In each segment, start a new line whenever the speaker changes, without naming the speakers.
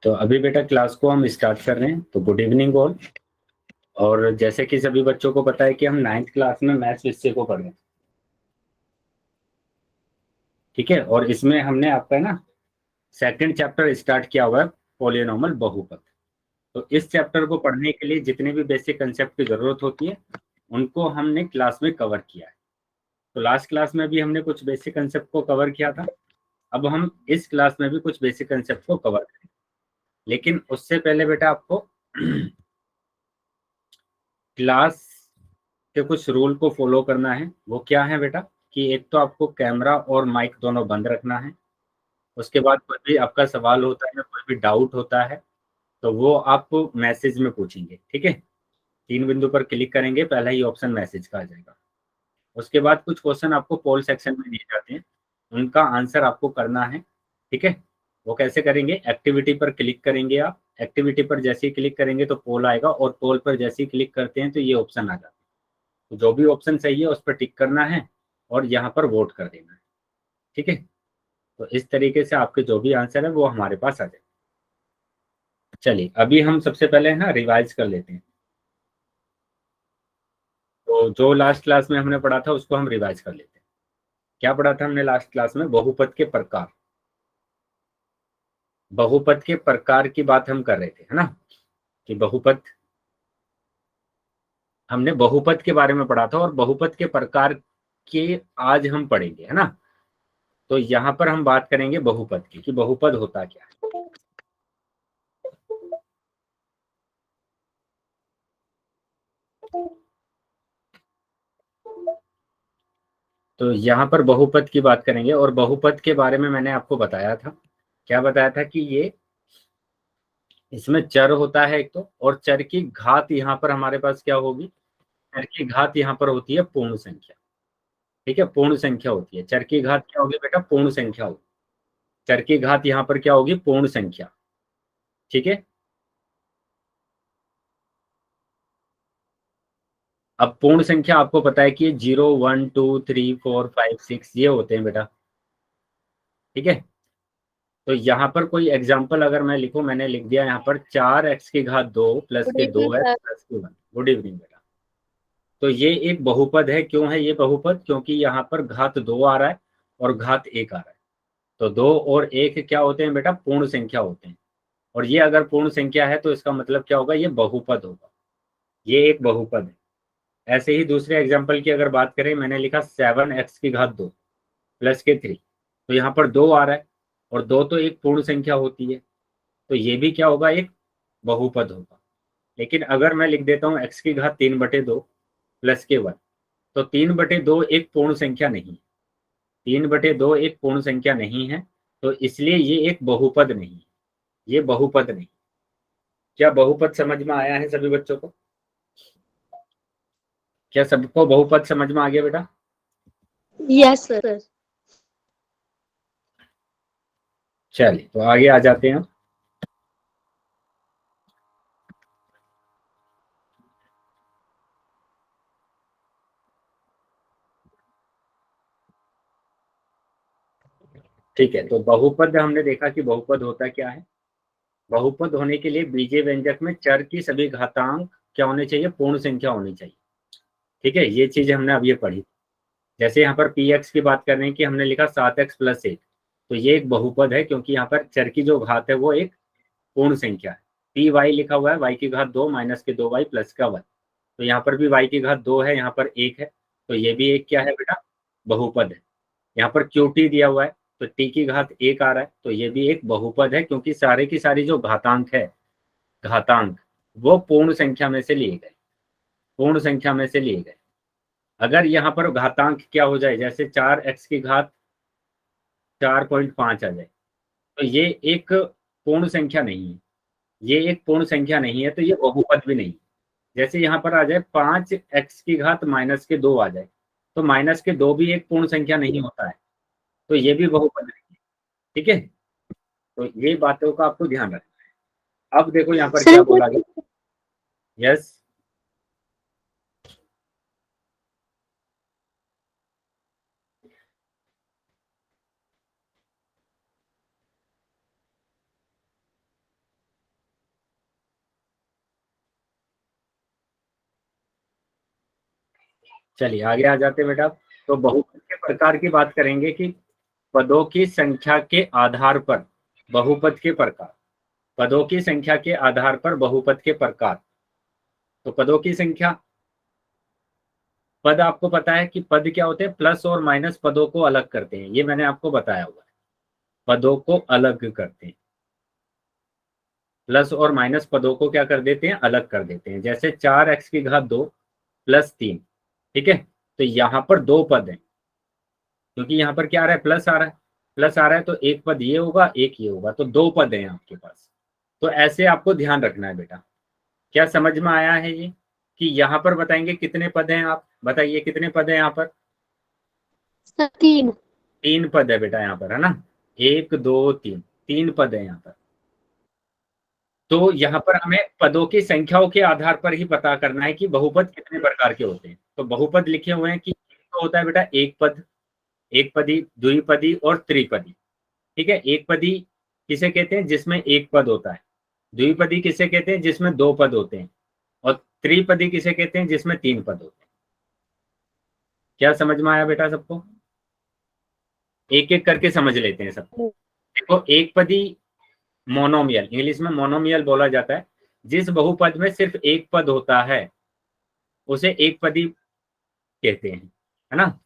तो अभी बेटा क्लास को हम स्टार्ट कर रहे हैं, तो गुड इवनिंग ऑल। और जैसे कि सभी बच्चों को पता है कि हम 9th क्लास में मैथ्स विषय को पढ़ रहे हैं, ठीक है। और इसमें हमने आपका ना सेकंड चैप्टर स्टार्ट किया हुआ है, पॉलिनोमियल बहुपद। तो इस चैप्टर को पढ़ने के लिए जितने भी बेसिक कंसेप्ट की जरूरत होती है उनको हमने क्लास में कवर किया है। तो लास्ट क्लास में भी हमने कुछ बेसिक कंसेप्ट को कवर किया था, अब हम इस क्लास में भी कुछ बेसिक कंसेप्ट को कवर करेंगे। लेकिन उससे पहले बेटा आपको क्लास के कुछ रूल को फॉलो करना है। वो क्या है बेटा, कि एक तो आपको कैमरा और माइक दोनों बंद रखना है। उसके बाद कोई भी आपका सवाल होता है या कोई भी डाउट होता है तो वो आप मैसेज में पूछेंगे, ठीक है। 3 बिंदु पर क्लिक करेंगे, पहला ही ऑप्शन मैसेज का आ जाएगा। उसके बाद कुछ क्वेश्चन आपको पोल सेक्शन में दिए जाते हैं, उनका आंसर आपको करना है, ठीक है। वो कैसे करेंगे, एक्टिविटी पर क्लिक करेंगे आप। एक्टिविटी पर जैसे ही क्लिक करेंगे तो पोल आएगा, और पोल पर जैसे ही क्लिक करते हैं तो ये ऑप्शन आ जाता है। तो जो भी ऑप्शन सही है उस पर टिक करना है और यहाँ पर वोट कर देना है, ठीक है। तो इस तरीके से आपके जो भी आंसर है वो हमारे पास आ जाए। चलिए अभी हम सबसे पहले है ना रिवाइज कर लेते हैं। तो जो लास्ट क्लास में हमने पढ़ा था उसको हम रिवाइज कर लेते हैं। क्या पढ़ा था हमने लास्ट क्लास में, बहुपद के प्रकार। बहुपद के प्रकार की बात हम कर रहे थे, है ना, कि बहुपद, हमने बहुपद के बारे में पढ़ा था और बहुपद के प्रकार के आज हम पढ़ेंगे, है ना। तो यहाँ पर हम बात करेंगे बहुपद की, कि बहुपद होता क्या है। तो यहाँ पर बहुपद की बात करेंगे, और बहुपद के बारे में मैंने आपको बताया था, क्या बताया था, कि ये इसमें चर होता है एक तो, और चर की घात यहाँ पर हमारे पास क्या होगी, चर की घात यहाँ पर होती है पूर्ण संख्या, ठीक है। पूर्ण संख्या होती है, चर की घात क्या होगी बेटा, पूर्ण संख्या होगी। चर की घात यहाँ पर क्या होगी, पूर्ण संख्या, ठीक है। अब पूर्ण संख्या आपको पता है कि 0 1 2 3 4 5 6 ये होते हैं बेटा, ठीक है। तो यहाँ पर कोई एग्जाम्पल अगर मैं लिखूं, मैंने लिख दिया यहाँ पर 4 x की घात 2 प्लस
गुड
के
इवनिंग
2 है
सर।
प्लस के 1। गुड इवनिंग बेटा। तो ये एक बहुपद है, क्यों है ये बहुपद, क्योंकि यहाँ पर घात 2 आ रहा है और घात 1 आ रहा है। तो 2 और 1 क्या होते हैं बेटा, पूर्ण संख्या होते हैं। और ये अगर पूर्ण संख्या है तो इसका मतलब क्या होगा, ये बहुपद होगा, ये एक बहुपद है। ऐसे ही दूसरे एग्जाम्पल की अगर बात करें, मैंने लिखा 7 x की घात 2 प्लस के 3। तो यहाँ पर 2 आ रहा है, और 2 तो एक पूर्ण संख्या होती है, तो ये भी क्या होगा, एक बहुपद होगा। लेकिन अगर मैं लिख देता हूँ x की घात 3/2 प्लस के 1, तो 3/2 एक पूर्ण संख्या नहीं है। 3/2 एक पूर्ण संख्या नहीं है, तो इसलिए ये एक बहुपद नहीं है, ये बहुपद नहीं। क्या बहुपद समझ में आया है सभी बच्चों को, क्या सबको बहुपद समझ में आ गया बेटा।
Yes sir.
चलिए तो आगे आ जाते हैं। ठीक है, तो बहुपद हमने देखा कि बहुपद होता क्या है। बहुपद होने के लिए बीजीय व्यंजक में चर की सभी घातांक क्या होने चाहिए, पूर्ण संख्या होनी चाहिए, ठीक है। ये चीज हमने अब ये पढ़ी। जैसे यहाँ पर पी एक्स की बात कर रहे हैं कि हमने लिखा 7x+1, तो ये एक बहुपद है क्योंकि यहाँ पर चर की जो घात है वो एक पूर्ण संख्या है। पी वाई लिखा हुआ है, y की घात 2 माइनस के 2y प्लस का 1। तो यहाँ पर भी y की घात 2 है, यहाँ पर 1 है, तो ये भी एक क्या है बेटा, बहुपद है। यहाँ पर क्यू टी दिया हुआ है, तो t की घात 1 आ रहा है, तो ये भी एक बहुपद है, क्योंकि सारे की सारी जो घातांक है, घातांक वो पूर्ण संख्या में से लिए गए, पूर्ण संख्या में से लिए गए। अगर यहाँ पर घातांक क्या हो जाए, जैसे 4x की घात 4.5 आ जाए, तो ये एक पूर्ण संख्या नहीं है, ये एक पूर्ण संख्या नहीं है, तो ये बहुपद भी नहीं है। जैसे यहाँ पर आ जाए 5x की घात -2 आ जाए, तो -2 भी एक पूर्ण संख्या नहीं होता है, तो ये भी बहुपद नहीं है, ठीक है। तो ये बातों का आपको ध्यान रखना है। अब देखो यहाँ पर
सर
क्या
एक
बोला गया। यस, चलिए आगे आ जाते हैं बेटा। तो बहुपद के प्रकार की बात करेंगे कि पदों की संख्या के आधार पर बहुपद के प्रकार, पदों की संख्या के आधार पर बहुपद के प्रकार। तो पदों की संख्या, पद आपको पता है कि पद क्या होते हैं, प्लस और माइनस पदों को अलग करते हैं, ये मैंने आपको बताया हुआ है, पदों को अलग करते हैं, प्लस और माइनस पदों को क्या कर देते हैं, अलग कर देते हैं। जैसे 4x की घात 2 प्लस 3, ठीक है, तो यहाँ पर दो पद हैं, क्योंकि यहाँ पर क्या आ रहा है, प्लस आ रहा है, प्लस आ रहा है, तो एक पद ये होगा, एक ये होगा, तो दो पद हैं आपके पास। तो ऐसे आपको ध्यान रखना है बेटा। क्या समझ में आया है ये, कि यहाँ पर बताएंगे कितने पद हैं, आप बताइए कितने पद हैं यहाँ पर।
सर 3।
3 पद है बेटा यहाँ पर, है ना, 1 2 3, 3 पद है यहाँ पर। तो यहाँ पर हमें पदों की संख्याओं के आधार पर ही पता करना है कि बहुपद कितने प्रकार के होते हैं। तो बहुपद लिखे हुए हैं कि तो होता है बेटा एक पद, एक पदी, द्विपदी और त्रिपदी। ठीक है, एक पदी किसे कहते हैं, जिसमें एक पद होता है। द्विपदी किसे कहते हैं, जिसमें दो पद होते हैं। और त्रिपदी किसे कहते हैं, जिसमें 3 पद होते हैं। क्या समझ में आया बेटा सबको, एक एक करके समझ लेते हैं सबको। देखो, एक पदी मोनोमियल, इंग्लिश में मोनोमियल बोला जाता है। जिस बहुपद में सिर्फ एक पद होता है उसे एक पदी कहते हैं, है ना।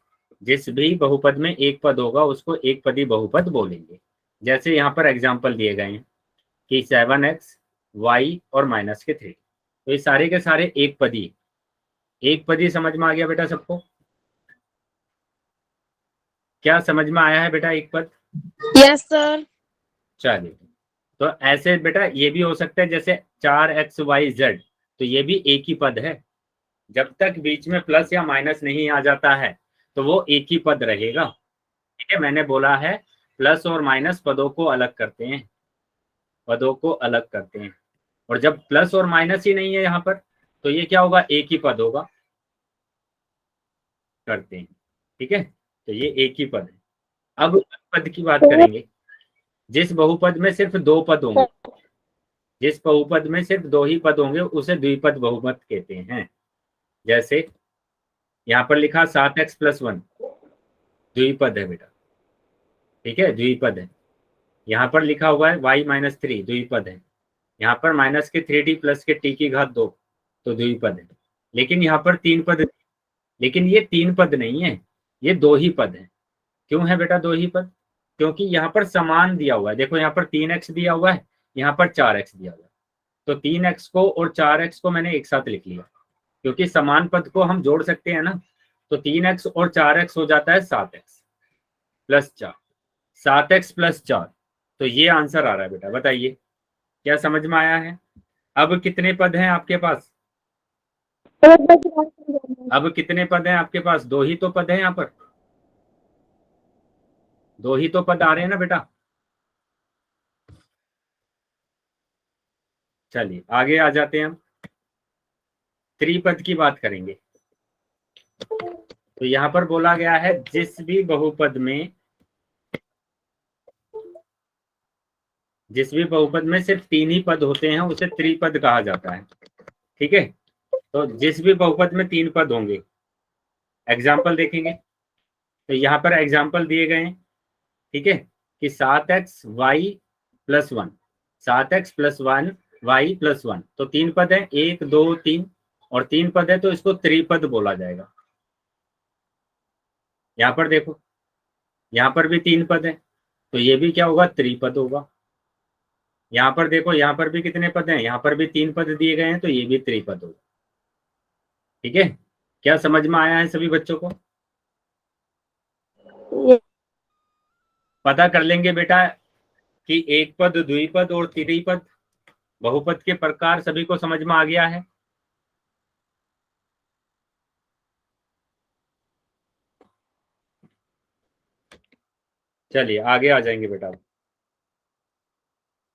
जिस भी बहुपद में एक पद होगा उसको एक पदी बहुपद बोलेंगे। जैसे यहाँ पर एग्जाम्पल दिए गए हैं कि 7x y और -3, तो ये सारे के सारे एक पदी, एक पदी समझ में आ गया बेटा सबको। क्या समझ में आया है बेटा एक पद।
Yes sir.
चलिए, तो ऐसे बेटा ये भी हो सकता है, जैसे 4xyz, तो ये भी एक ही पद है। जब तक बीच में प्लस या माइनस नहीं आ जाता है तो वो एक ही पद रहेगा। ठीक है, मैंने बोला है प्लस और माइनस पदों को अलग करते हैं, पदों को अलग करते हैं। और जब प्लस और माइनस ही नहीं है यहाँ पर, तो ये क्या होगा, एक ही पद होगा, करते हैं। ठीक है, तो ये एक ही पद है। अब पद की बात करेंगे, जिस बहुपद में सिर्फ दो पद होंगे, जिस बहुपद में सिर्फ दो ही पद होंगे उसे द्विपद बहुपद कहते हैं। जैसे यहाँ पर लिखा 7x+1, द्विपद है बेटा। ठीक है, द्विपद है। यहाँ पर लिखा हुआ है y-3, द्विपद है। यहाँ पर माइनस के 3t प्लस के t की घात 2, तो द्विपद है। लेकिन यहाँ पर 3 पद, लेकिन ये 3 पद नहीं है, ये 2 ही पद है। क्यों है बेटा 2 ही पद, क्योंकि यहाँ पर समान दिया हुआ है। देखो यहाँ पर 3x दिया हुआ है, यहाँ पर 4x दिया हुआ है, तो 3x को और 4x को मैंने एक साथ लिख लिया, क्योंकि समान पद को हम जोड़ सकते हैं ना। तो 3x और 4x हो जाता है 7x+4, 7x+4, तो ये आंसर आ रहा है बेटा। बताइए क्या समझ में आया है। अब कितने पद हैं आपके पास, अब कितने पद हैं आपके पास, 2 ही तो पद हैं यहाँ पर, 2 ही तो पद आ रहे हैं ना बेटा। चलिए आगे आ जाते हैं हम, त्रिपद की बात करेंगे। तो यहाँ पर बोला गया है जिस भी बहुपद में, जिस भी बहुपद में सिर्फ 3 ही पद होते हैं उसे त्रिपद कहा जाता है। ठीक है, तो जिस भी बहुपद में 3 पद होंगे, एग्जाम्पल देखेंगे, तो यहाँ पर एग्जाम्पल दिए गए हैं। ठीक है, कि 7x+1, 7x+1y+1, तो 3 पद है, 1 2 3, और 3 पद है तो इसको त्रिपद बोला जाएगा। यहाँ पर देखो, यहाँ पर भी 3 पद है, तो ये भी क्या होगा, त्रिपद होगा। यहाँ पर देखो, यहाँ पर भी कितने पद हैं, यहाँ पर भी 3 पद दिए गए हैं, तो ये भी त्रिपद होगा। ठीक है, क्या समझ में आया है सभी बच्चों को। पता कर लेंगे बेटा कि एक पद, द्विपद और त्रिपद बहुपद के प्रकार सभी को समझ में आ गया है। चलिए आगे आ जाएंगे बेटा।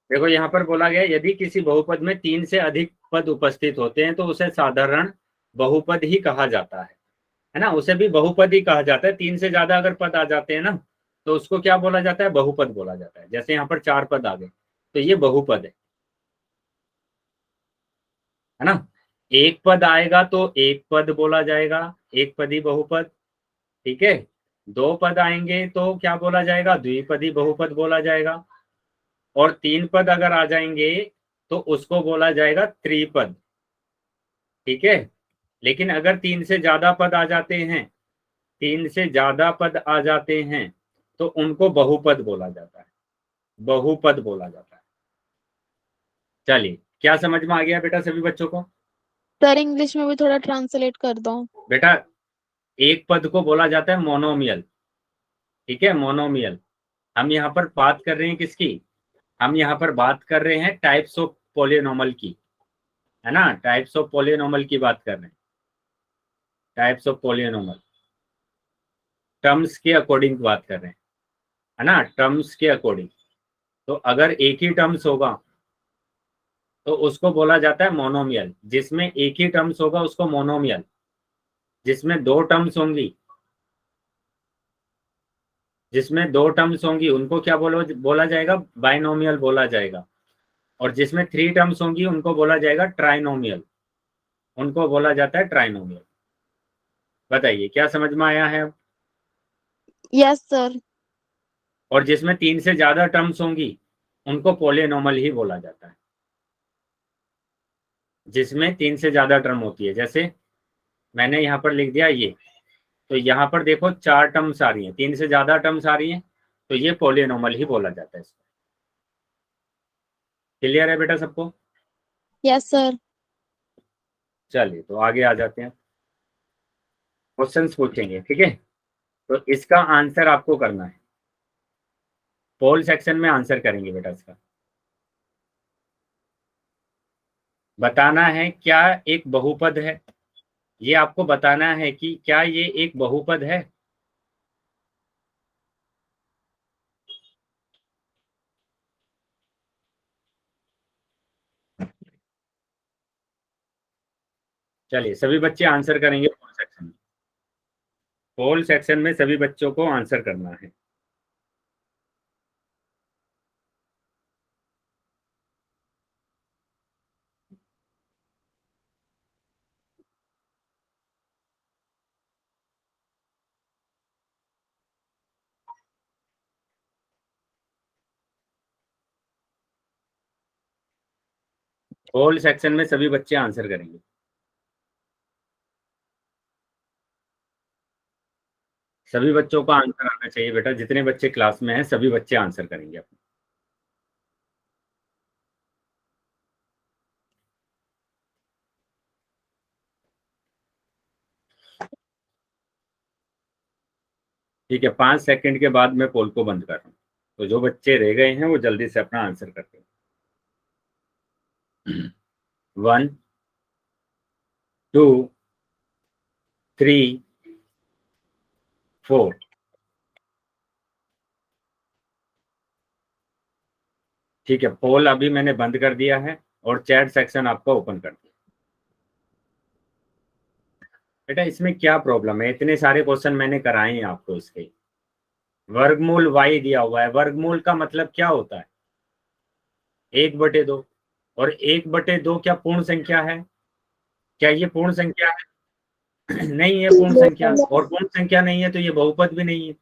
देखो यहाँ पर बोला गया यदि किसी बहुपद में 3 से अधिक पद उपस्थित होते हैं तो उसे साधारण बहुपद ही कहा जाता है ना, उसे भी बहुपद ही कहा जाता है। 3 से ज्यादा अगर पद आ जाते हैं ना तो उसको क्या बोला जाता है, बहुपद बोला जाता है। जैसे यहाँ पर 4 पद आ गए तो ये बहुपद है ना। एक पद आएगा तो एक पद बोला जाएगा, एक पदी बहुपद, ठीक है। दो पद आएंगे तो क्या बोला जाएगा, द्विपदी बहुपद बोला जाएगा। और तीन पद अगर आ जाएंगे तो उसको बोला जाएगा त्रिपद, ठीक है। लेकिन अगर तीन से ज्यादा पद आ जाते हैं, तीन से ज्यादा पद आ जाते हैं तो उनको बहुपद बोला जाता है, बहुपद बोला जाता है। चलिए, क्या समझ में आ गया बेटा सभी बच्चों को?
सर इंग्लिश में भी थोड़ा ट्रांसलेट कर दो।
बेटा, एक पद को बोला जाता है मोनोमियल, ठीक है, मोनोमियल। हम यहाँ पर बात कर रहे हैं किसकी, हम यहाँ पर बात कर रहे हैं टाइप्स ऑफ पोलिनोमल की, है ना, टाइप्स ऑफ पोलिनोमल की बात कर रहे हैं, टाइप्स ऑफ पोलिनोमल, टर्म्स के अकॉर्डिंग बात कर रहे हैं, है ना, टर्म्स के अकॉर्डिंग। तो अगर एक ही टर्म्स होगा तो उसको बोला जाता है मोनोमियल, जिसमें एक ही टर्म्स होगा उसको मोनोमियल, जिसमें दो टर्म्स होंगी, जिसमें दो टर्म्स होंगी उनको क्या बोला जाएगा, बाइनोमियल बोला जाएगा। और जिसमें थ्री टर्म्स होंगी उनको बोला जाएगा ट्राइनोमियल, उनको बोला जाता है ट्राइनोमियल। बताइए क्या समझ में आया है अब?
Yes sir.
और जिसमें तीन से ज्यादा टर्म्स होंगी उनको पोलिनोमल ही बोला जाता है, जिसमें तीन से ज्यादा टर्म होती है। जैसे मैंने यहाँ पर लिख दिया ये, तो यहाँ पर देखो चार टर्म्स आ रही हैं, तीन से ज्यादा टर्म्स आ रही हैं, तो ये पोलिनोमल ही बोला जाता है इसको। क्लियर है बेटा सबको?
Yes sir.
चलिए तो आगे आ जाते हैं, क्वेश्चंस पूछेंगे, ठीक है। तो इसका आंसर आपको करना है, पोल सेक्शन में आंसर करेंगे बेटा इसका। बताना है क्या एक बहुपद है, ये आपको बताना है कि क्या ये एक बहुपद है। चलिए सभी बच्चे आंसर करेंगे पोल सेक्शन में, पोल सेक्शन में सभी बच्चों को आंसर करना है। पोल सेक्शन में सभी बच्चे आंसर करेंगे, सभी बच्चों का आंसर आना चाहिए बेटा, जितने बच्चे क्लास में हैं सभी बच्चे आंसर करेंगे अपने। ठीक है, 5 सेकंड के बाद मैं पोल को बंद कर रहा हूँ, तो जो बच्चे रह गए हैं वो जल्दी से अपना आंसर करते हैं। 1, 2, 3, 4। ठीक है, पोल अभी मैंने बंद कर दिया है और चैट सेक्शन आपका ओपन कर दिया। बेटा इसमें क्या प्रॉब्लम है, इतने सारे क्वेश्चन मैंने कराए हैं आपको इसके। वर्गमूल y दिया हुआ है, वर्गमूल का मतलब क्या होता है, 1/2। और 1/2 क्या पूर्ण संख्या है, क्या ये पूर्ण संख्या है? नहीं है पूर्ण संख्या, और पूर्ण संख्या नहीं है तो ये बहुपद भी नहीं है,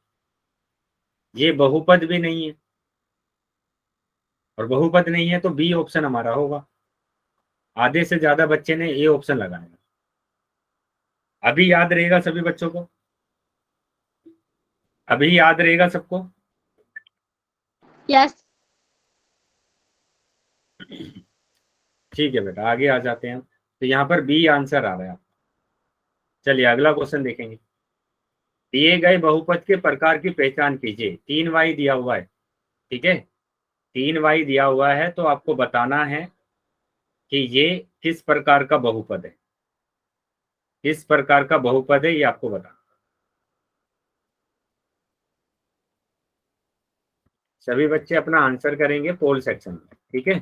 ये बहुपद भी नहीं है, और बहुपद नहीं है तो बी ऑप्शन हमारा होगा। आधे से ज्यादा बच्चे ने ए ऑप्शन लगाया। अभी याद रहेगा सभी बच्चों को, अभी याद रहेगा सबको?
यस।
ठीक है बेटा, आगे आ जाते हैं। तो यहाँ पर बी आंसर आ रहा है। चलिए अगला क्वेश्चन देखेंगे। दिए गए बहुपद के प्रकार की पहचान कीजिए। 3y दिया हुआ है, ठीक है, 3y दिया हुआ है, तो आपको बताना है कि ये किस प्रकार का बहुपद है, किस प्रकार का बहुपद है ये आपको बताना। सभी बच्चे अपना आंसर करेंगे पोल सेक्शन में, ठीक है,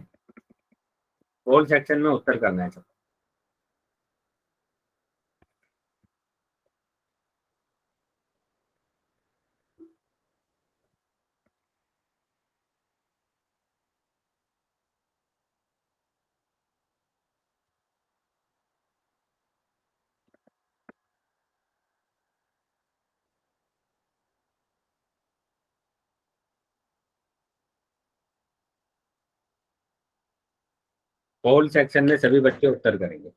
पोल सेक्शन में उत्तर करना है सब। पोल सेक्शन में सभी बच्चे उत्तर करेंगे।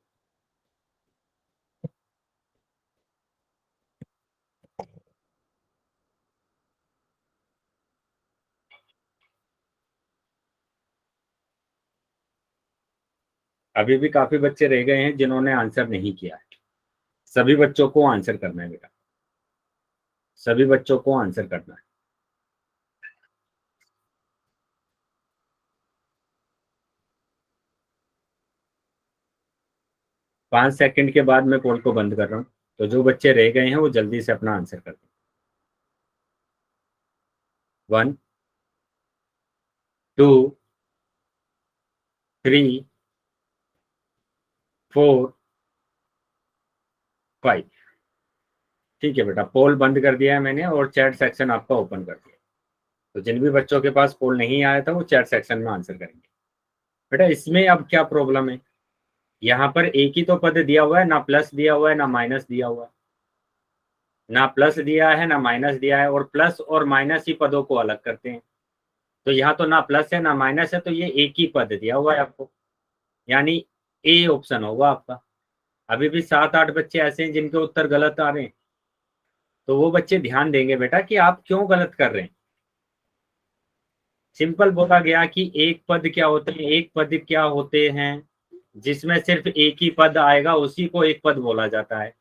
अभी भी काफी बच्चे रह गए हैं जिन्होंने आंसर नहीं किया है। सभी बच्चों को आंसर करना है बेटा, सभी बच्चों को आंसर करना है। 5 सेकंड के बाद मैं पोल को बंद कर रहा हूँ, तो जो बच्चे रह गए हैं वो जल्दी से अपना आंसर कर दें। 1, 2, 3, 4, 5। ठीक है बेटा, पोल बंद कर दिया है मैंने और चैट सेक्शन आपका ओपन कर दिया। तो जिन भी बच्चों के पास पोल नहीं आया था वो चैट सेक्शन में आंसर करेंगे। बेटा इसमें अब क्या प्रॉब्लम है, यहाँ पर एक ही तो पद दिया हुआ है, ना प्लस दिया हुआ है ना माइनस दिया हुआ है। ना प्लस दिया है ना माइनस दिया है, और प्लस और माइनस ही पदों को अलग करते हैं। तो यहाँ तो ना प्लस है ना माइनस है, तो ये एक ही पद दिया हुआ है आपको, यानी ए ऑप्शन होगा आपका। अभी भी 7-8 बच्चे ऐसे हैं जिनके उत्तर गलत आ रहे हैं, तो वो बच्चे ध्यान देंगे बेटा कि आप क्यों गलत कर रहे हैं। सिंपल बोला गया कि एक पद क्या होते हैं, एक पद क्या होते हैं जिसमें सिर्फ एक ही पद आएगा उसी को एक पद बोला जाता है।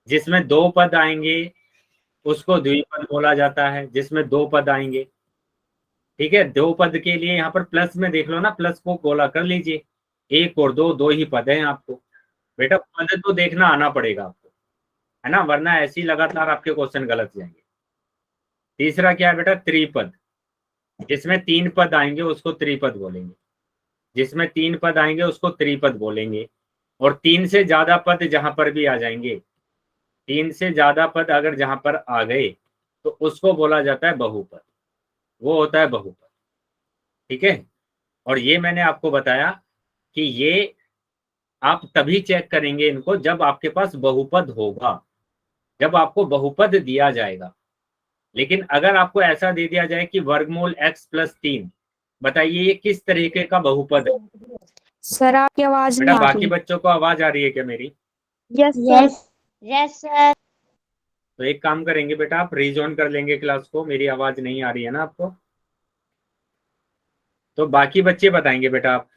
जिसमें दो पद आएंगे उसको द्विपद बोला जाता है, जिसमें दो पद आएंगे। ठीक है, दो पद के लिए यहाँ पर प्लस में देख लो ना, प्लस को गोला कर लीजिए। एक और दो, दो ही पद हैं आपको। बेटा पद तो देखना आना पड़ेगा आपको, है ना, वरना ऐसे ही लगातार आपके क्वेश्चन गलत जाएंगे। तीसरा क्या है बेटा, त्रिपद। जिसमें तीन पद आएंगे उसको त्रिपद बोलेंगे, जिसमें तीन पद आएंगे उसको त्रिपद बोलेंगे। और तीन से ज्यादा पद जहां पर भी आ जाएंगे, तीन से ज्यादा पद अगर जहां पर आ गए तो उसको बोला जाता है बहुपद, वो होता है बहुपद। ठीक है, और ये मैंने आपको बताया कि ये आप तभी चेक करेंगे इनको जब आपके पास बहुपद होगा, जब आपको बहुपद दिया जाएगा। लेकिन अगर आपको ऐसा दे दिया जाए कि वर्गमूल x+3, बताइए ये किस तरीके का बहुपद है।
सर आपकी आवाज नहीं
बेटा
आ
बाकी
रही।
बच्चों को आवाज आ रही है क्या मेरी?
Yes sir.
Yes sir.
तो एक काम करेंगे बेटा, आप रीजॉइन कर लेंगे क्लास को, मेरी आवाज नहीं आ रही है ना आपको। तो बाकी बच्चे बताएंगे बेटा आप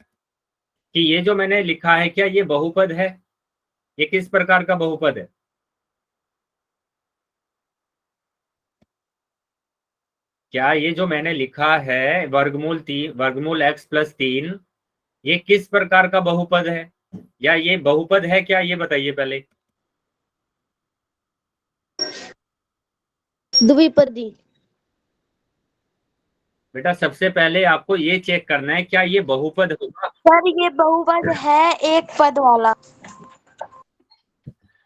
कि ये जो मैंने लिखा है क्या ये बहुपद है, ये किस प्रकार का बहुपद है। क्या ये जो मैंने लिखा है वर्गमूल x+3, ये किस प्रकार का बहुपद है, या ये बहुपद है क्या, ये बताइए पहले।
द्विपदी।
बेटा सबसे पहले आपको ये चेक करना है क्या ये बहुपद होगा।
सर ये बहुपद है एक पद वाला।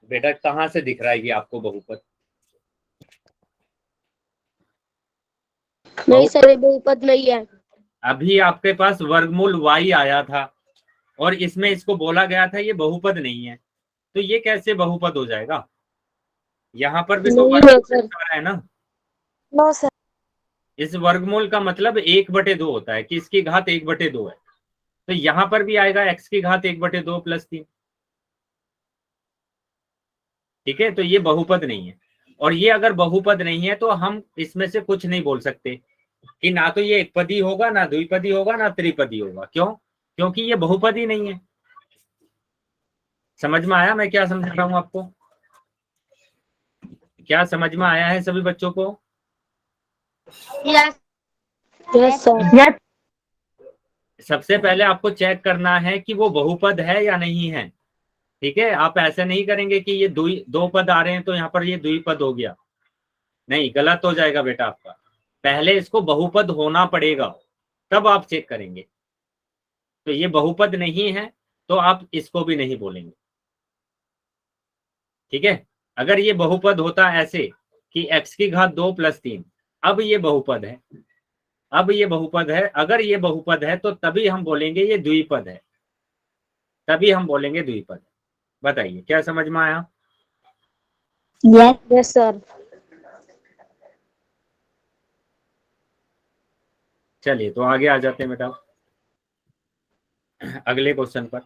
बेटा कहाँ से दिख रहा है ये आपको बहुपद?
नहीं सर, ये बहुपद नहीं है।
अभी आपके पास वर्गमूल y आया था और इसमें इसको बोला गया था ये बहुपद नहीं है, तो ये कैसे बहुपद हो जाएगा? यहाँ पर भी तो
नहीं है
वर्गमूल
सर।
आ रहा है ना।
No sir.
इस वर्गमूल का मतलब 1/2 होता है कि इसकी घात 1/2 है, तो यहाँ पर भी आएगा x की घात 1/2 + 3। ठीक है, तो ये बहुपद नहीं है। और ये अगर बहुपद नहीं है तो हम इसमें से कुछ नहीं बोल सकते कि ना तो ये एकपदी होगा ना द्विपदी होगा ना त्रिपदी होगा। क्यों? क्योंकि ये बहुपद ही नहीं है। समझ में आया मैं क्या समझा रहा हूं आपको? क्या समझ में आया है सभी बच्चों को?
यस।
Yes sir.
सबसे पहले आपको चेक करना है कि वो बहुपद है या नहीं है। ठीक है, आप ऐसे नहीं करेंगे कि ये दो पद आ रहे हैं तो यहाँ पर ये द्विपद हो गया, नहीं, गलत हो जाएगा बेटा आपका। पहले इसको बहुपद होना पड़ेगा, तब आप चेक करेंगे। तो ये बहुपद नहीं है तो आप इसको भी नहीं बोलेंगे। ठीक है, अगर ये बहुपद होता ऐसे कि x की घात 2 + 3, अब ये बहुपद है, अब ये बहुपद है, अगर ये बहुपद है तो तभी हम बोलेंगे ये द्विपद है, तभी हम बोलेंगे द्विपद। बताइए क्या समझ में आया?
Yes sir.
चलिए तो आगे आ जाते हैं बेटा। अगले क्वेश्चन पर।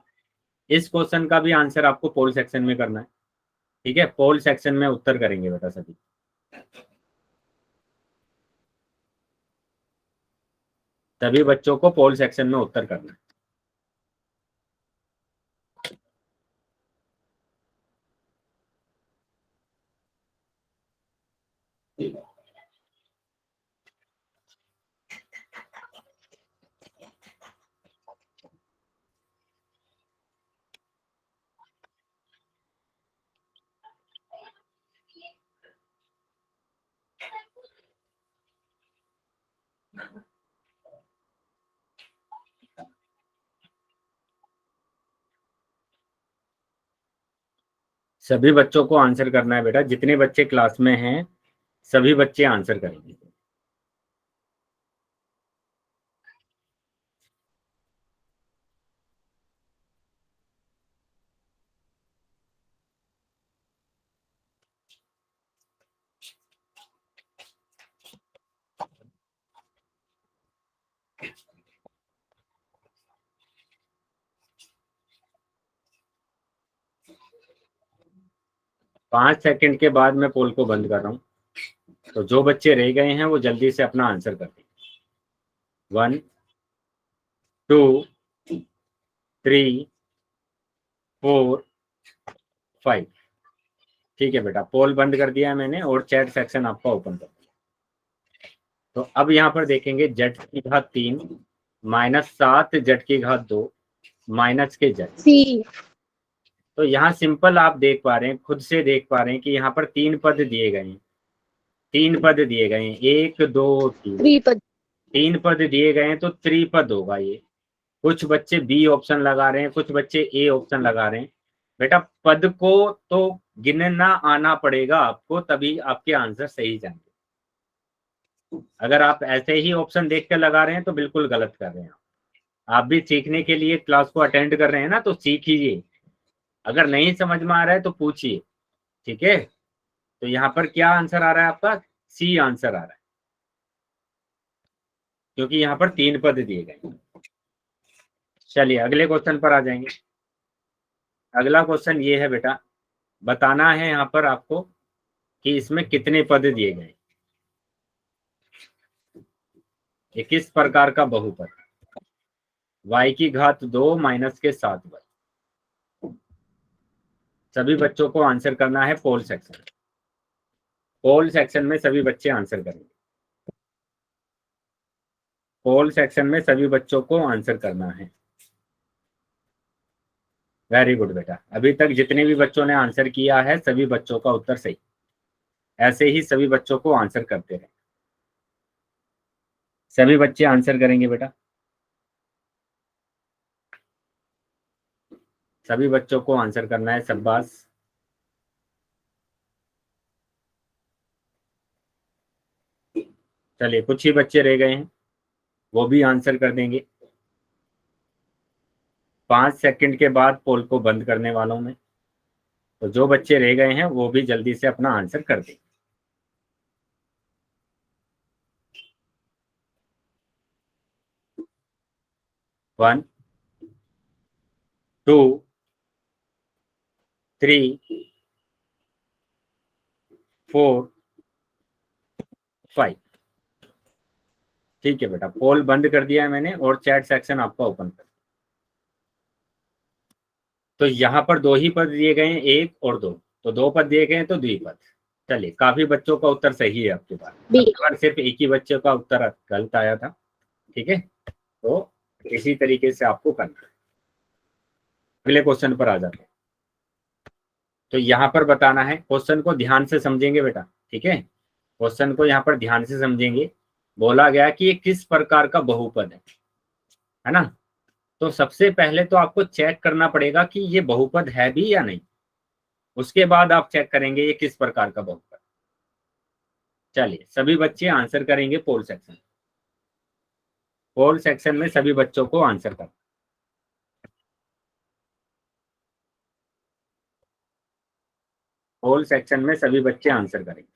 इस क्वेश्चन का भी आंसर आपको पोल सेक्शन में करना है, ठीक है। पोल सेक्शन में उत्तर करेंगे बेटा सभी। सभी बच्चों को पोल सेक्शन में उत्तर करना है। सभी बच्चों को आंसर करना है बेटा, जितने बच्चे क्लास में हैं सभी बच्चे आंसर करेंगे। पांच सेकंड के बाद मैं पोल को बंद कर रहा हूं, तो जो बच्चे रह गए हैं वो जल्दी से अपना आंसर कर दें। 1 2 3 4 5। ठीक है बेटा, पोल बंद कर दिया है मैंने और चैट सेक्शन आपका ओपन कर दिया। तो अब यहाँ पर देखेंगे जेड की घात 3 -7 जेड की घात 2 माइनस के जेड।
सी।
तो यहाँ सिंपल आप देख पा रहे हैं, खुद से देख पा रहे हैं कि यहाँ पर 3 पद दिए गए हैं। 3 पद दिए गए हैं, 1 2 3।
त्रिपद।
3 पद दिए गए हैं तो त्रिपद होगा ये। कुछ बच्चे बी ऑप्शन लगा रहे हैं, कुछ बच्चे ए ऑप्शन लगा रहे हैं। बेटा पद को तो गिनना आना पड़ेगा आपको, तभी आपके आंसर सही जाएंगे। अगर आप ऐसे ही ऑप्शन देख कर लगा रहे हैं तो बिल्कुल गलत कर रहे हैं। आप भी सीखने के लिए क्लास को अटेंड कर रहे हैं ना, तो सीखिए। अगर नहीं समझ में आ रहा है तो पूछिए, ठीक है। तो यहाँ पर क्या आंसर आ रहा है आपका? सी आंसर आ रहा है, क्योंकि यहाँ पर 3 पद दिए गए। चलिए अगले क्वेश्चन पर आ जाएंगे। अगला क्वेश्चन ये है बेटा, बताना है यहाँ पर आपको कि इसमें कितने पद दिए गए। ये किस प्रकार का बहुपद? y की घात 2 माइनस के 7y। सभी बच्चों को आंसर करना है पोल सेक्शन। पोल सेक्शन में सभी बच्चे आंसर करेंगे। पोल सेक्शन में सभी बच्चों को आंसर करना है। वेरी गुड बेटा, अभी तक जितने भी बच्चों ने आंसर किया है सभी बच्चों का उत्तर सही। ऐसे ही सभी बच्चों को आंसर करते रहे। सभी बच्चे आंसर करेंगे बेटा। सभी बच्चों को आंसर करना है, शाबाश। चलिए कुछ ही बच्चे रह गए हैं, वो भी आंसर कर देंगे। 5 सेकंड के बाद पोल को बंद करने वालों में, तो जो बच्चे रह गए हैं वो भी जल्दी से अपना आंसर कर दें। 1 2 3 4 5। ठीक है बेटा, पोल बंद कर दिया है मैंने और चैट सेक्शन आपका ओपन कर। तो यहाँ पर 2 ही पद दिए गए हैं, 1 और 2। तो 2 पद दिए गए हैं तो द्विपद। चलिए काफी बच्चों का उत्तर सही है आपके पास।
बी।
बार सिर्फ एक ही बच्चे का उत्तर गलत आया था, ठीक है। तो इसी तरीके से आपको करना है। अगले क्वेश्चन पर आ जाते हैं। तो यहाँ पर बताना है, क्वेश्चन को ध्यान से समझेंगे बेटा, ठीक है। क्वेश्चन को यहाँ पर ध्यान से समझेंगे। बोला गया कि ये किस प्रकार का बहुपद है ना। तो सबसे पहले तो आपको चेक करना पड़ेगा कि ये बहुपद है भी या नहीं। उसके बाद आप चेक करेंगे ये किस प्रकार का बहुपद। चलिए सभी बच्चे आंसर करेंगे पोल सेक्शन। पोल सेक्शन में सभी बच्चों को आंसर करना। पोल सेक्शन में सभी बच्चे आंसर करेंगे।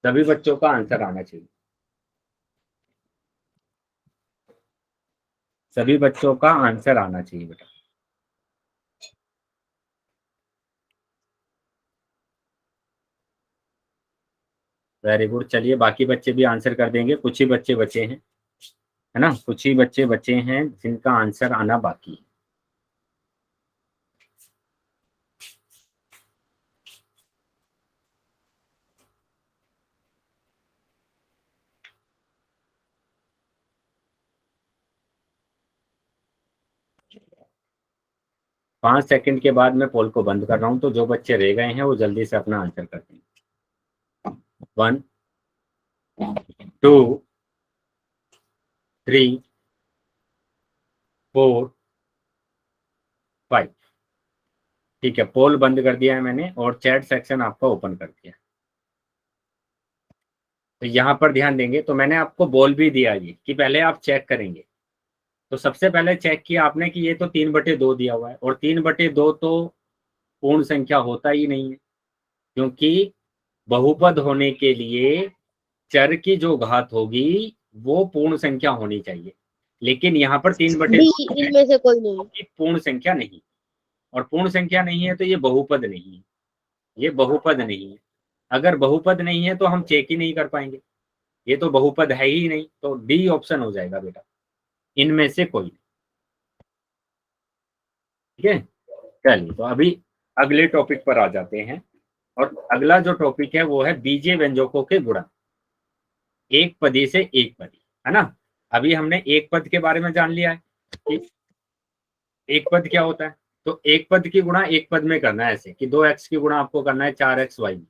सभी बच्चों का आंसर आना चाहिए, सभी बच्चों का आंसर आना चाहिए बेटा। वेरी गुड, चलिए बाकी बच्चे भी आंसर कर देंगे, कुछ ही बच्चे बचे हैं, है ना, कुछ ही बच्चे बचे हैं जिनका आंसर आना बाकी है। पांच सेकंड के बाद मैं पोल को बंद कर रहा हूं, तो जो बच्चे रह गए हैं वो जल्दी से अपना आंसर कर देंगे। 1 2 3 4 5। ठीक है, पोल बंद कर दिया है मैंने और चैट सेक्शन आपका ओपन कर दिया। तो यहाँ पर ध्यान देंगे, तो मैंने आपको बोल भी दिया ये कि पहले आप चेक करेंगे। तो सबसे पहले चेक किया आपने कि ये तो 3/2 दिया हुआ है, और 3/2 तो पूर्ण संख्या होता ही नहीं है, क्योंकि बहुपद होने के लिए चर की जो घात होगी वो पूर्ण संख्या होनी चाहिए, लेकिन यहाँ पर 3/2
इनमें से कोई नहीं।
पूर्ण संख्या नहीं, और पूर्ण संख्या नहीं है तो ये बहुपद नहीं है, ये बहुपद नहीं है। अगर बहुपद नहीं है तो हम चेक ही नहीं कर पाएंगे, ये तो बहुपद है ही नहीं, तो डी ऑप्शन हो जाएगा बेटा, इनमें से कोई। ठीक है, चलिए तो अभी अगले टॉपिक पर आ जाते हैं, और अगला जो टॉपिक है वो है बीजीय व्यंजकों के गुणन, एक पदी से एक पदी, है ना। अभी हमने एक पद के बारे में जान लिया है कि एक पद क्या होता है। तो एक पद की गुणा एक पद में करना है, ऐसे कि 2x की गुणा आपको करना है 4xy में,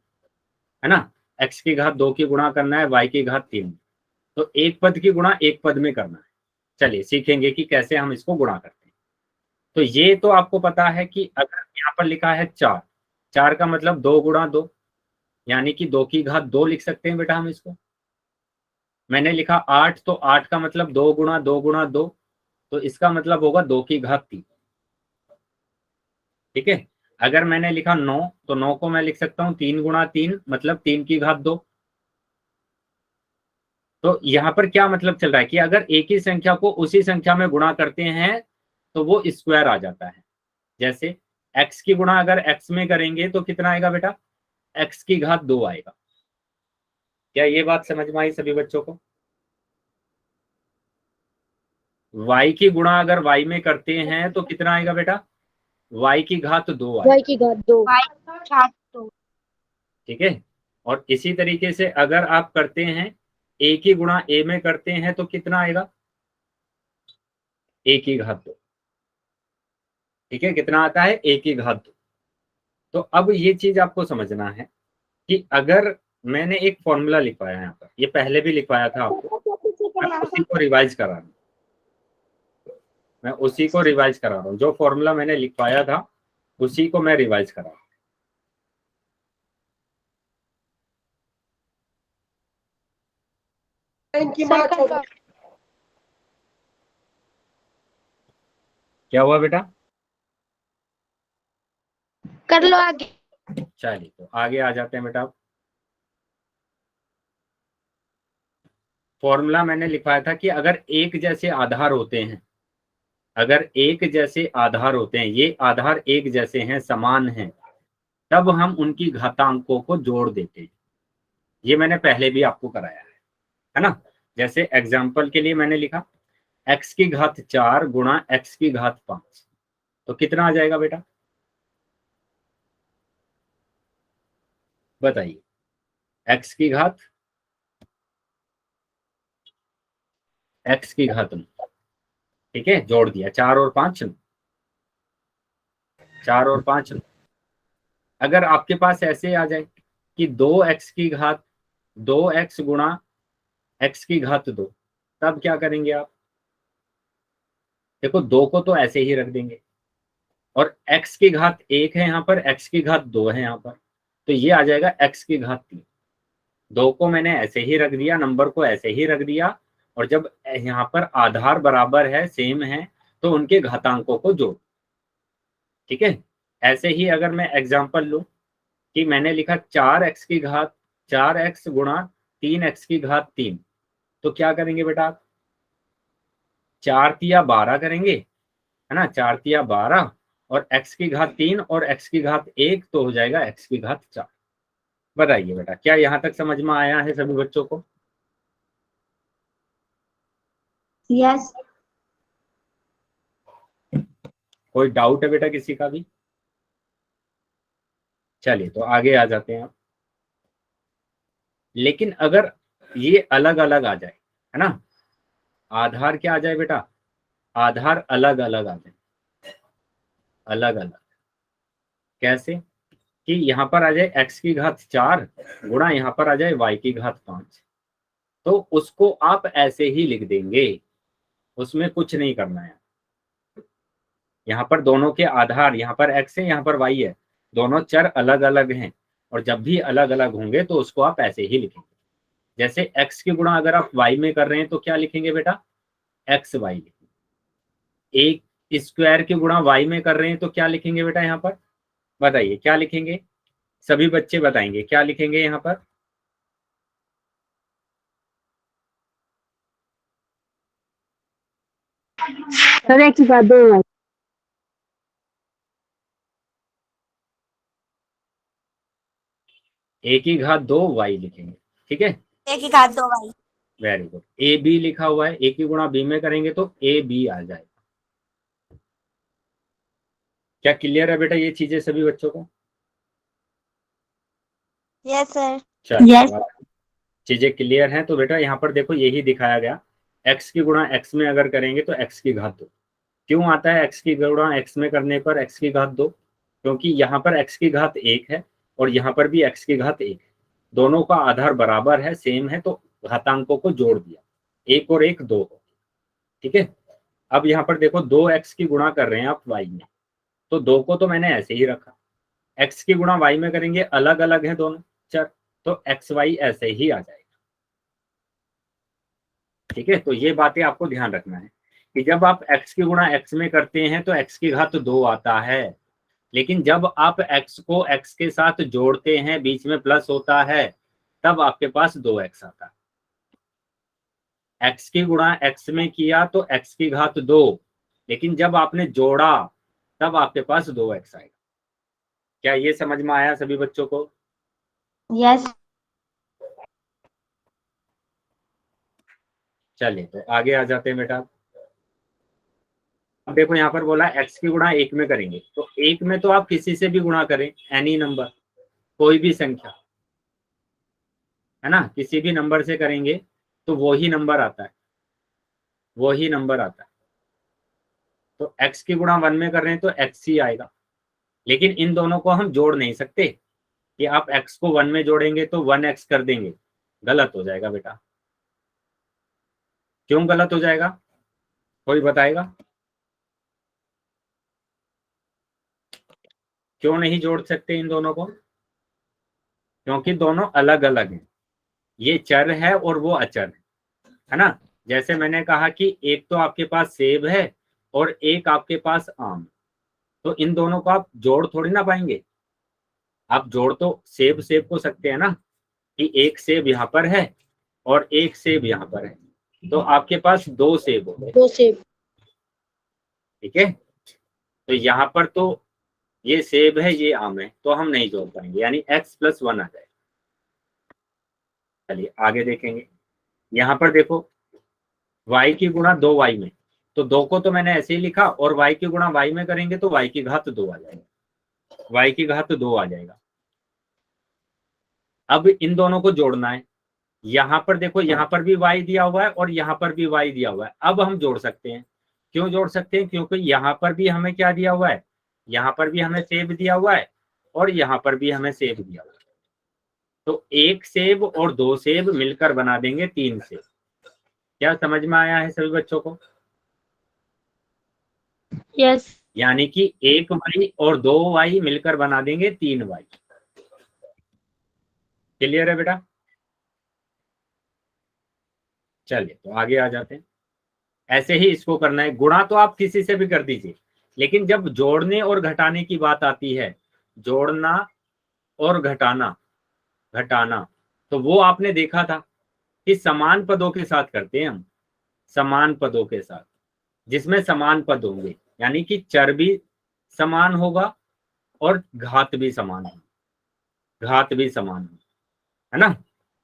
है ना, x की घात 2 की गुणा करना है y की घात 3। तो एक पद की गुणा एक पद में करना है। चलिए सीखेंगे कि कैसे हम इसको गुणा करते हैं। तो ये तो आपको पता है कि अगर यहाँ पर लिखा है 4, 4 का मतलब 2 गुणा 2, यानी कि 2 की घात 2 लिख सकते हैं बेटा हम इसको। मैंने लिखा 8, तो 8 का मतलब 2 गुणा 2 गुणा 2, तो इसका मतलब होगा 2 की घात 3। ठीक है, अगर मैंने लिखा 9, तो 9 को मैं लिख सकता हूँ 3 गुणा 3, मतलब 3 की घात 2। तो यहाँ पर क्या मतलब चल रहा है कि अगर एक ही संख्या को उसी संख्या में गुणा करते हैं तो वो स्क्वायर आ जाता है। जैसे x की गुणा अगर x में करेंगे तो कितना आएगा बेटा, x की घात 2 आएगा। क्या ये बात समझ में आई सभी बच्चों को? y की गुणा अगर y में करते हैं तो कितना आएगा बेटा, y की घात 2 आएगा।
y की घात 2।
ठीक है, और इसी तरीके से अगर आप करते हैं a की गुणा a में करते हैं तो कितना आएगा, a की घात 2। ठीक है, कितना आता है, a की घात 2। तो अब ये चीज आपको समझना है कि अगर मैंने एक फॉर्मूला लिखवाया है यहाँ पर, ये पहले भी लिखवाया था आपको, मैं उसी को रिवाइज करा रहा हूँ, मैं उसी को रिवाइज करा रहा हूँ, जो फॉर्मूला मैंने लिखवाया था उसी को मैं रिवाइज करा रहा हूँ। क्या हुआ बेटा?
कर लो आगे।
चलिए तो आगे आ जाते हैं बेटा। फॉर्मूला मैंने लिखवाया था कि अगर एक जैसे आधार होते हैं, अगर एक जैसे आधार होते हैं, ये आधार एक जैसे हैं, समान हैं, तब हम उनकी घातांकों को जोड़ देते हैं। ये मैंने पहले भी आपको कराया है ना। जैसे एग्जाम्पल के लिए मैंने लिखा x की घात 4 गुणा x की घात 5, तो कितना आ जाएगा बेटा, बताइए। x की घात 9, ठीक है, जोड़ दिया 4 और 5, 4 और 5। अगर आपके पास ऐसे आ जाए कि 2x की घात 2x गुणा x की घात 2, तब क्या करेंगे आप? देखो 2 को तो ऐसे ही रख देंगे, और x की घात 1 है यहाँ पर, x की घात 2 है यहाँ पर, तो ये आ जाएगा x की घात 3। 2 को मैंने ऐसे ही रख दिया, नंबर को ऐसे ही रख दिया, और जब यहाँ पर आधार बराबर है, सेम है, तो उनके घातांकों को जोड़। ठीक है, ऐसे ही अगर मैं एग्जांपल लूं कि मैंने लिखा 4x की घात 4x गुणा 3x की घात 3, तो क्या करेंगे बेटा, 4 तिया 12 करेंगे, है ना, 4 तिया 12 और x की घात 3 और x की घात 1, तो हो जाएगा x की घात 4। बताइए बेटा, क्या यहां तक समझ में आया है सभी बच्चों को?
यस।
कोई डाउट है बेटा किसी का भी? चलिए तो आगे आ जाते हैं आप। लेकिन अगर ये अलग अलग आ जाए, है ना, आधार क्या आ जाए बेटा, आधार अलग अलग आ जाए, अलग अलग कैसे, कि यहाँ पर आ जाए x की घात 4 गुणा यहाँ पर आ जाए y की घात 5, तो उसको आप ऐसे ही लिख देंगे, उसमें कुछ नहीं करना है। यहाँ पर दोनों के आधार, यहाँ पर x है, यहाँ पर y है, दोनों चर अलग अलग हैं, और जब भी अलग अलग होंगे तो उसको आप ऐसे ही लिखेंगे। जैसे x की गुणा अगर आप y में कर रहे हैं तो क्या लिखेंगे बेटा, एक्स वाई लिखेंगे। एक स्क्वायर की गुणा y में कर रहे हैं तो क्या लिखेंगे बेटा, यहाँ पर बताइए क्या लिखेंगे, सभी बच्चे बताएंगे क्या लिखेंगे यहाँ पर।
सर एक बात दो।
a की घात 2 y लिखेंगे, ठीक है,
एक ही घात 2 भाई।
Very good. ए बी लिखा हुआ है, ए की गुणा बी में करेंगे तो ए बी आ जाएगा। क्या क्लियर है बेटा ये चीजें सभी बच्चों को?
Yes sir.
चलिए
यस।
चीजें क्लियर हैं तो बेटा यहाँ पर देखो यही दिखाया गया, x की गुणा x में अगर करेंगे तो x की घात 2। क्यों आता है x की गुणा x में करने पर x की घात 2? क्योंकि यहाँ पर x की घात 1 है और यहाँ पर भी x की घात 1 है, दोनों का आधार बराबर है, सेम है, तो घातांकों को जोड़ दिया, 1 और 1 2, ठीक है। अब यहाँ पर देखो 2x की गुणा कर रहे हैं आप y में, तो 2 को तो मैंने ऐसे ही रखा, x की गुणा y में करेंगे, अलग अलग है दोनों चर, तो एक्स वाई ऐसे ही आ जाएगा, ठीक है। तो ये बातें आपको ध्यान रखना है कि जब आप x की गुणा x में करते हैं तो x की घात 2 आता है, लेकिन जब आप x को x के साथ जोड़ते हैं, बीच में प्लस होता है, तब आपके पास 2x आता है। x की गुणा x में किया तो x की घात 2, लेकिन जब आपने जोड़ा तब आपके पास 2x आएगा। क्या ये समझ में आया सभी बच्चों को?
यस।
चलिए तो आगे आ जाते हैं बेटा। अब देखो यहाँ पर बोला x की गुणा 1 में करेंगे, तो 1 में तो आप किसी से भी गुणा करें, एनी नंबर, कोई भी संख्या, है ना, किसी भी नंबर से करेंगे तो वही नंबर आता है, वही नंबर आता है। तो x की गुणा 1 में कर रहे हैं तो x ही आएगा, लेकिन इन दोनों को हम जोड़ नहीं सकते कि आप x को 1 में जोड़ेंगे तो 1x कर देंगे, गलत हो जाएगा बेटा। क्यों गलत हो जाएगा, कोई बताएगा? क्यों नहीं जोड़ सकते इन दोनों को? क्योंकि दोनों अलग अलग हैं, ये चर है और वो अचर है ना। जैसे मैंने कहा कि एक तो आपके पास सेब है और एक आपके पास आम, तो इन दोनों को आप जोड़ थोड़ी ना पाएंगे। आप जोड़ तो सेब सेब को सकते हैं ना, कि एक सेब यहाँ पर है और एक सेब यहाँ पर है, तो आपके पास 2 सेब हो गए,
2 सेब।
ठीक है। तो यहाँ पर तो ये सेब है, ये आम है, तो हम नहीं जोड़ पाएंगे, यानी x + 1 आ जाएगा। चलिए आगे देखेंगे। यहाँ पर देखो y की गुणा 2y में, तो 2 को तो मैंने ऐसे ही लिखा, और y की गुणा y में करेंगे तो y की घात 2 आ जाएगा, y की घात 2 आ जाएगा। अब इन दोनों को जोड़ना है, यहाँ पर देखो यहाँ पर भी y दिया हुआ है और यहाँ पर भी y दिया हुआ है, अब हम जोड़ सकते हैं। क्यों जोड़ सकते हैं? क्योंकि यहाँ पर भी हमें क्या दिया हुआ है, यहाँ पर भी हमें सेब दिया हुआ है और यहाँ पर भी हमें सेब दिया हुआ है, तो 1 सेब और 2 सेब मिलकर बना देंगे 3 सेब। क्या समझ में आया है सभी बच्चों को?
यस।
यानी कि 1 y और 2 y मिलकर बना देंगे 3 y। क्लियर है बेटा? चलिए तो आगे आ जाते हैं। ऐसे ही इसको करना है, गुणा तो आप किसी से भी कर दीजिए, लेकिन जब जोड़ने और घटाने की बात आती है, जोड़ना और घटाना, घटाना, तो वो आपने देखा था कि समान पदों के साथ करते हैं हम, समान पदों के साथ, जिसमें समान पद होंगे, यानी कि चर भी समान होगा और घात भी समान होगी, घात भी समान होगी, है ना।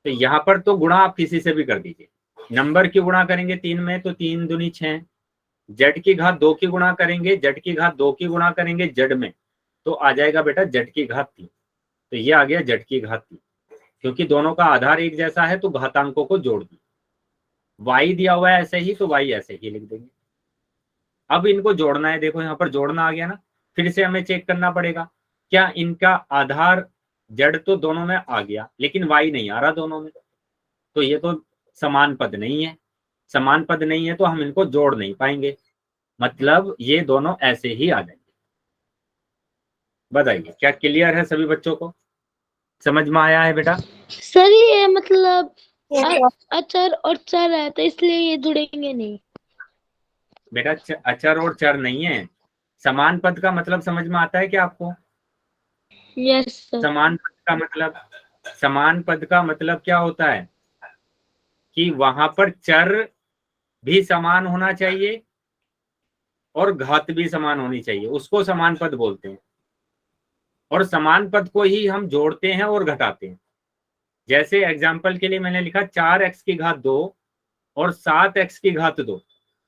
तो यहाँ पर तो गुणा आप किसी से भी कर दीजिए। नंबर की गुणा करेंगे 3 में तो 3 दूनी 6, जड की घात 2 की गुणा करेंगे, जड की घात 2 की गुणा करेंगे जड में, तो आ जाएगा बेटा जड की घात 3। तो ये आ गया जड की घात 3, क्योंकि दोनों का आधार एक जैसा है तो घातांकों को जोड़ दिया। वाई दिया हुआ है ऐसे ही, तो वाई ऐसे ही लिख देंगे। अब इनको जोड़ना है, देखो यहाँ पर जोड़ना आ गया ना, फिर से हमें चेक करना पड़ेगा क्या इनका आधार जड़ तो दोनों में आ गया लेकिन वाई नहीं आ रहा दोनों में, तो ये तो समान पद नहीं है। समान पद नहीं है तो हम इनको जोड़ नहीं पाएंगे, मतलब ये दोनों ऐसे ही आ जाएंगे। बताइए क्या क्लियर है सभी बच्चों को, समझ में आया है बेटा?
सर ये मतलब
Yes,
अचर और चर है तो इसलिए ये जुड़ेंगे नहीं।
बेटा अचर और चर नहीं है, समान पद का मतलब समझ में आता है क्या आपको?
Yes sir.
समान पद का मतलब, समान पद का मतलब क्या होता है कि वहां पर चर भी समान होना चाहिए और घात भी समान होनी चाहिए, उसको समान पद बोलते हैं। और समान पद को ही हम जोड़ते हैं और घटाते हैं। जैसे एग्जाम्पल के लिए मैंने लिखा 4x की घात 2 और 7x की घात 2,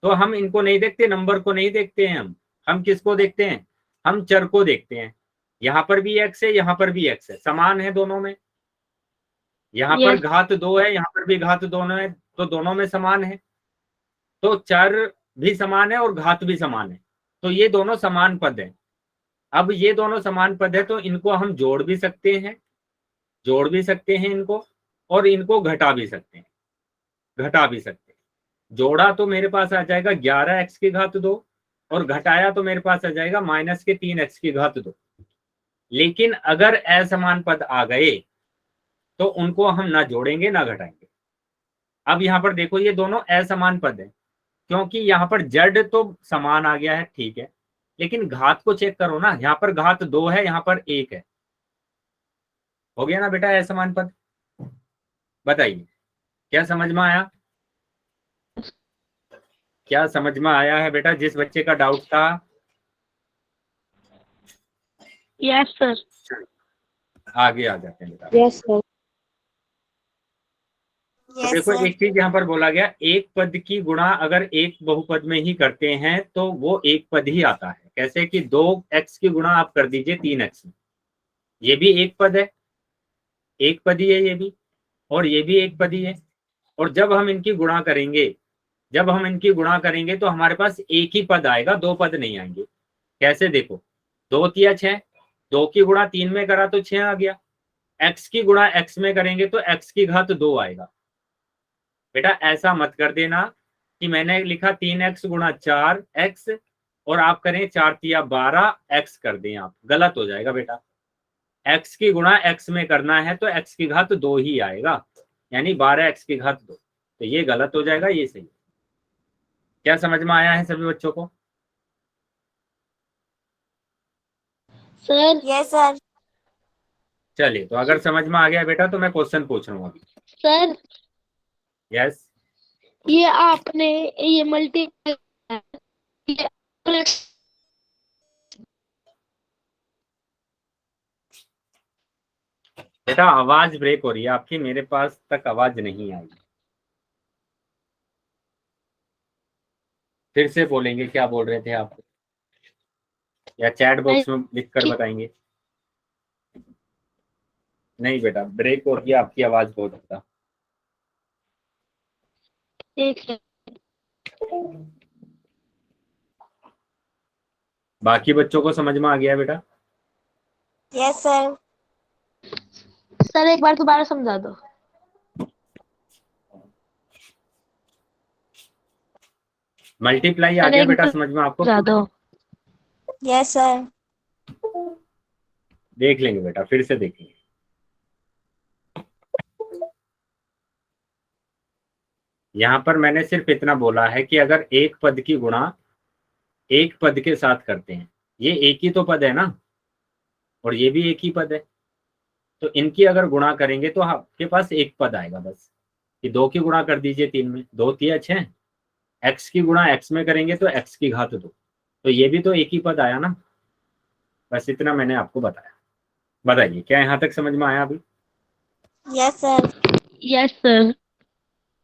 तो हम इनको नहीं देखते, नंबर को नहीं देखते हैं, हम किसको देखते हैं? हम चर को देखते हैं। यहाँ पर भी x है, यहाँ पर भी x है, समान है दोनों में। यहाँ पर
यस
घात 2 है, यहाँ पर भी घात दोनों है, तो दोनों में समान है। तो चर भी समान है और घात भी समान है, तो ये दोनों समान पद है। अब ये दोनों समान पद है तो इनको हम जोड़ भी सकते हैं, जोड़ भी सकते हैं इनको, और इनको घटा भी सकते हैं, घटा भी सकते हैं। जोड़ा तो मेरे पास आ जाएगा 11x की घात 2 और घटाया तो मेरे पास आ जाएगा माइनस के 3x की घात 2। लेकिन अगर असमान पद आ गए तो उनको हम ना जोड़ेंगे ना घटाएंगे। अब यहाँ पर देखो ये दोनों असमान पद है, क्योंकि यहाँ पर जड़ तो समान आ गया है, ठीक है, लेकिन घात को चेक करो ना, यहाँ पर घात 2 है, यहाँ पर 1 है, हो गया ना बेटा असमान पद। बताइए क्या समझ में आया? क्या समझ में आया है बेटा जिस बच्चे का डाउट था?
Yes sir.
आगे आ जाते हैं बेटा।
Yes sir.
तो देखो
sir.
एक चीज यहाँ पर बोला गया, एक पद की गुणा अगर एक बहुपद में ही करते हैं तो वो एक पद ही आता है। कैसे कि 2x की गुणा आप कर दीजिए 3x में, ये भी एक पद है, एक पद ही है ये भी, और ये भी एक पद ही है। और जब हम इनकी गुणा करेंगे, जब हम इनकी गुणा करेंगे तो हमारे पास एक ही पद आएगा, दो पद नहीं आएंगे। कैसे देखो, 2 तिया 6, 2 की गुणा 3 में करा तो 6 आ गया, x की गुणा x में करेंगे तो x की घात 2 आएगा। बेटा ऐसा मत कर देना कि मैंने लिखा 3x गुणा 4x और आप करें 4 तिया 12 x कर दें, आप गलत हो जाएगा बेटा। x की गुणा x में करना है तो x की घात 2 ही आएगा, यानी 12x की घात 2, तो ये गलत हो जाएगा, ये सही। क्या समझ में आया है सभी बच्चों को?
सर।
Yes, sir.
चलिए, तो अगर समझ में आ गया बेटा तो मैं क्वेश्चन पूछ रहा हूँ अभी।
सर
यस,
ये आपने ये मल्टीप्लाई ये
बेटा आवाज ब्रेक हो रही है आपकी, मेरे पास तक आवाज नहीं आई। फिर से बोलेंगे क्या बोल रहे थे आप, या चैट बॉक्स में लिख कर बताएंगे? नहीं बेटा ब्रेक हो रही है आपकी आवाज बहुत ज्यादा।
एक है।
बाकी बच्चों को समझ में आ गया बेटा?
Yes, sir.
सर एक बार दोबारा समझा दो।
मल्टीप्लाई आ
सर
गया
एक
बेटा
बार
समझ में आपको?
समझा दो।
Yes, sir.
देख लेंगे बेटा, फिर से देखेंगे। यहाँ पर मैंने सिर्फ इतना बोला है कि अगर एक पद की गुणा एक पद के साथ करते हैं, ये एक ही तो पद है ना, और ये भी एक ही पद है, तो इनकी अगर गुणा करेंगे तो आपके पास एक पद आएगा बस, कि 2 की गुणा कर दीजिए 3 में, 2 तिया 6, x की गुणा x में करेंगे तो x की घात 2, तो ये भी तो एक ही पद आया ना। बस इतना मैंने आपको बताया। बताइए क्या यहाँ तक समझ में आया अभी?
Yes sir.
Yes sir.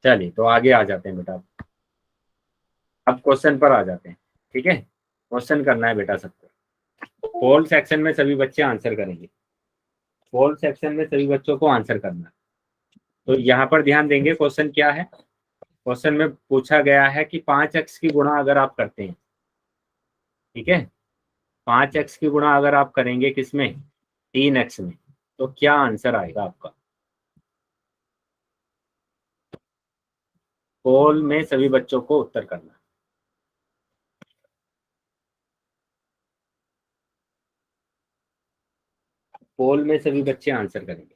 चलिए तो आगे आ जाते हैं बेटा, अब क्वेश्चन पर आ जाते हैं। ठीक है, क्वेश्चन करना है बेटा सबको। पोल सेक्शन में सभी बच्चे आंसर करेंगे, पोल सेक्शन में सभी बच्चों को आंसर करना है। तो यहाँ पर ध्यान देंगे, क्वेश्चन क्या है। क्वेश्चन में पूछा गया है कि 5x की गुणा अगर आप करते हैं, ठीक है, 5x की गुणा अगर आप करेंगे किसमें, 3x में, तो क्या आंसर आएगा आपका। पोल में सभी बच्चों को उत्तर करना। पोल में सभी बच्चे आंसर करेंगे।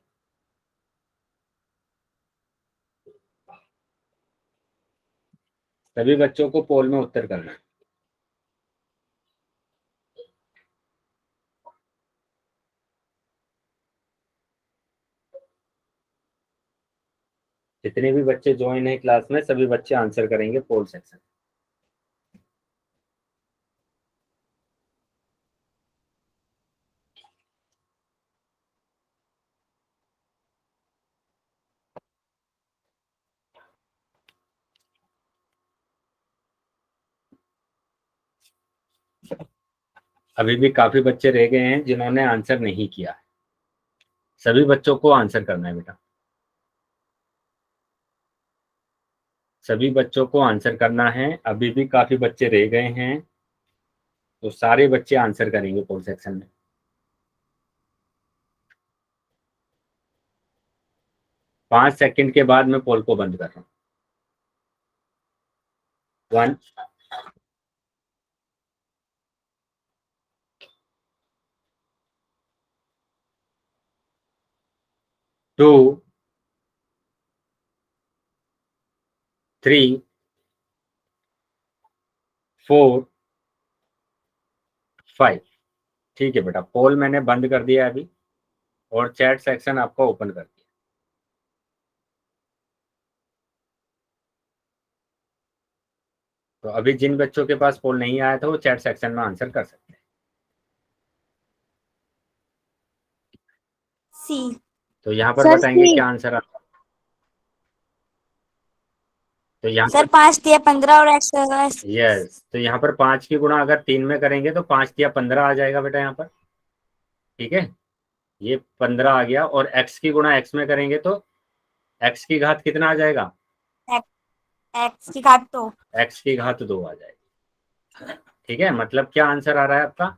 सभी बच्चों को पोल में उत्तर करना है। जितने भी बच्चे ज्वाइन है क्लास में, सभी बच्चे आंसर करेंगे पोल सेक्शन। अभी भी काफी बच्चे रह गए हैं जिन्होंने आंसर नहीं किया है। सभी बच्चों को आंसर करना है बेटा, सभी बच्चों को आंसर करना है। अभी भी काफी बच्चे रह गए हैं, तो सारे बच्चे आंसर करेंगे पोल सेक्शन में। 5 सेकंड के बाद मैं पोल को बंद कर रहा हूँ। 1, 2, 3, 4, 5। ठीक है बेटा, पोल मैंने बंद कर दिया अभी, और चैट सेक्शन आपका ओपन कर दिया। तो अभी जिन बच्चों के पास पोल नहीं आया था वो चैट सेक्शन में आंसर कर सकते हैं।
सी।
तो यहाँ पर
सर
बताएंगे
सी।
क्या आंसर आता है। तो यहाँ
सर
पर
5 दिया 15 और एक्स होगा।
यस, तो यहाँ पर 5 की गुणा अगर 3 में करेंगे तो 5 या 15 आ जाएगा बेटा यहाँ पर। ठीक है, ये 15 आ गया, और x की गुणा x में करेंगे तो x की घात कितना आ जाएगा,
एक्स की घात 2।
x की घात 2 आ जाएगी। ठीक है, मतलब क्या आंसर आ रहा है आपका,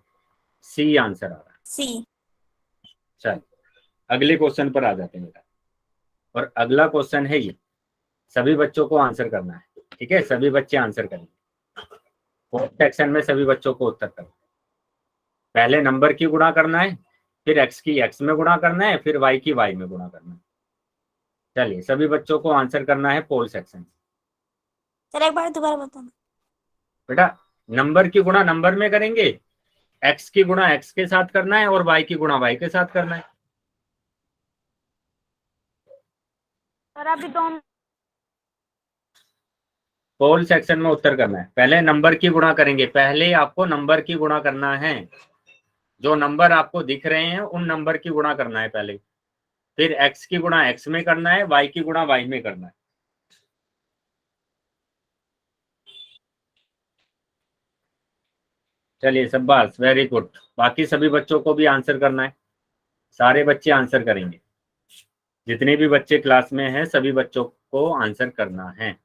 सी आंसर आ रहा है।
सी।
चलिए अगले क्वेश्चन पर आ जाते हैं बेटा, और अगला क्वेश्चन है ये, सभी बच्चों को आंसर करना है। ठीक है, सभी बच्चे आंसर करेंगे। फोर्थ सेक्शन में सभी बच्चों को उत्तर करना है। पहले नंबर की गुणा करना है, फिर x की x में गुणा करना है, फिर y की y में गुणा करना है। चलिए सभी बच्चों को आंसर करना है पोल सेक्शन।
सर एक बार दोबारा बताना।
बेटा नंबर की गुणा नंबर में करेंगे, x की गुणा x के साथ करना है, और y की गुणा y के साथ करना है।
सर अभी दोनों।
पोल सेक्शन में उत्तर करना है। पहले नंबर की गुणा करेंगे, पहले आपको नंबर की गुणा करना है। जो नंबर आपको दिख रहे हैं उन नंबर की गुणा करना है पहले, फिर x की गुणा x में करना है, y की गुणा y में करना है। चलिए शाबाश, वेरी गुड। बाकी सभी बच्चों को भी आंसर करना है, सारे बच्चे आंसर करेंगे। जितने भी बच्चे क्लास में हैं सभी बच्चों को आंसर करना है।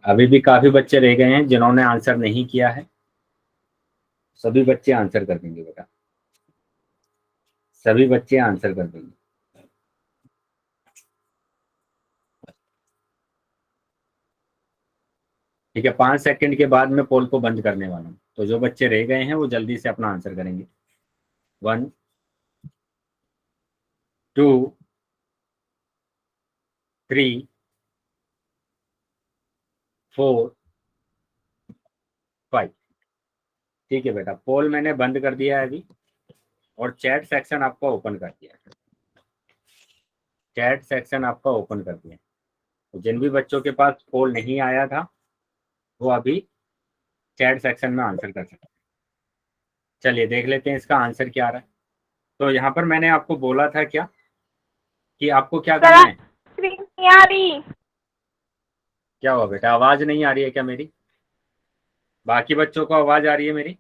अभी भी काफी बच्चे रह गए हैं जिन्होंने आंसर नहीं किया है। सभी बच्चे आंसर कर देंगे बेटा, सभी बच्चे आंसर कर देंगे। ठीक है, 5 सेकंड के बाद मैं पोल को बंद करने वाला हूँ, तो जो बच्चे रह गए हैं वो जल्दी से अपना आंसर करेंगे। 1 2 3 4 5। ठीक है बेटा, पोल मैंने बंद कर दिया है अभी, और चैट सेक्शन आपका ओपन कर दिया है। चैट सेक्शन आपका ओपन कर दिया है। तो जिन भी बच्चों के पास पोल नहीं आया था वो अभी चैट सेक्शन में आंसर कर सकते हैं। चलिए देख लेते हैं इसका आंसर क्या आ रहा है। तो यहाँ पर मैंने आपको बोला था क्या कि आपको क्या करना है।
स्क्रीन नहीं आ रही।
क्या हुआ बेटा, आवाज नहीं आ रही है क्या मेरी? बाकी बच्चों को आवाज आ रही है मेरी?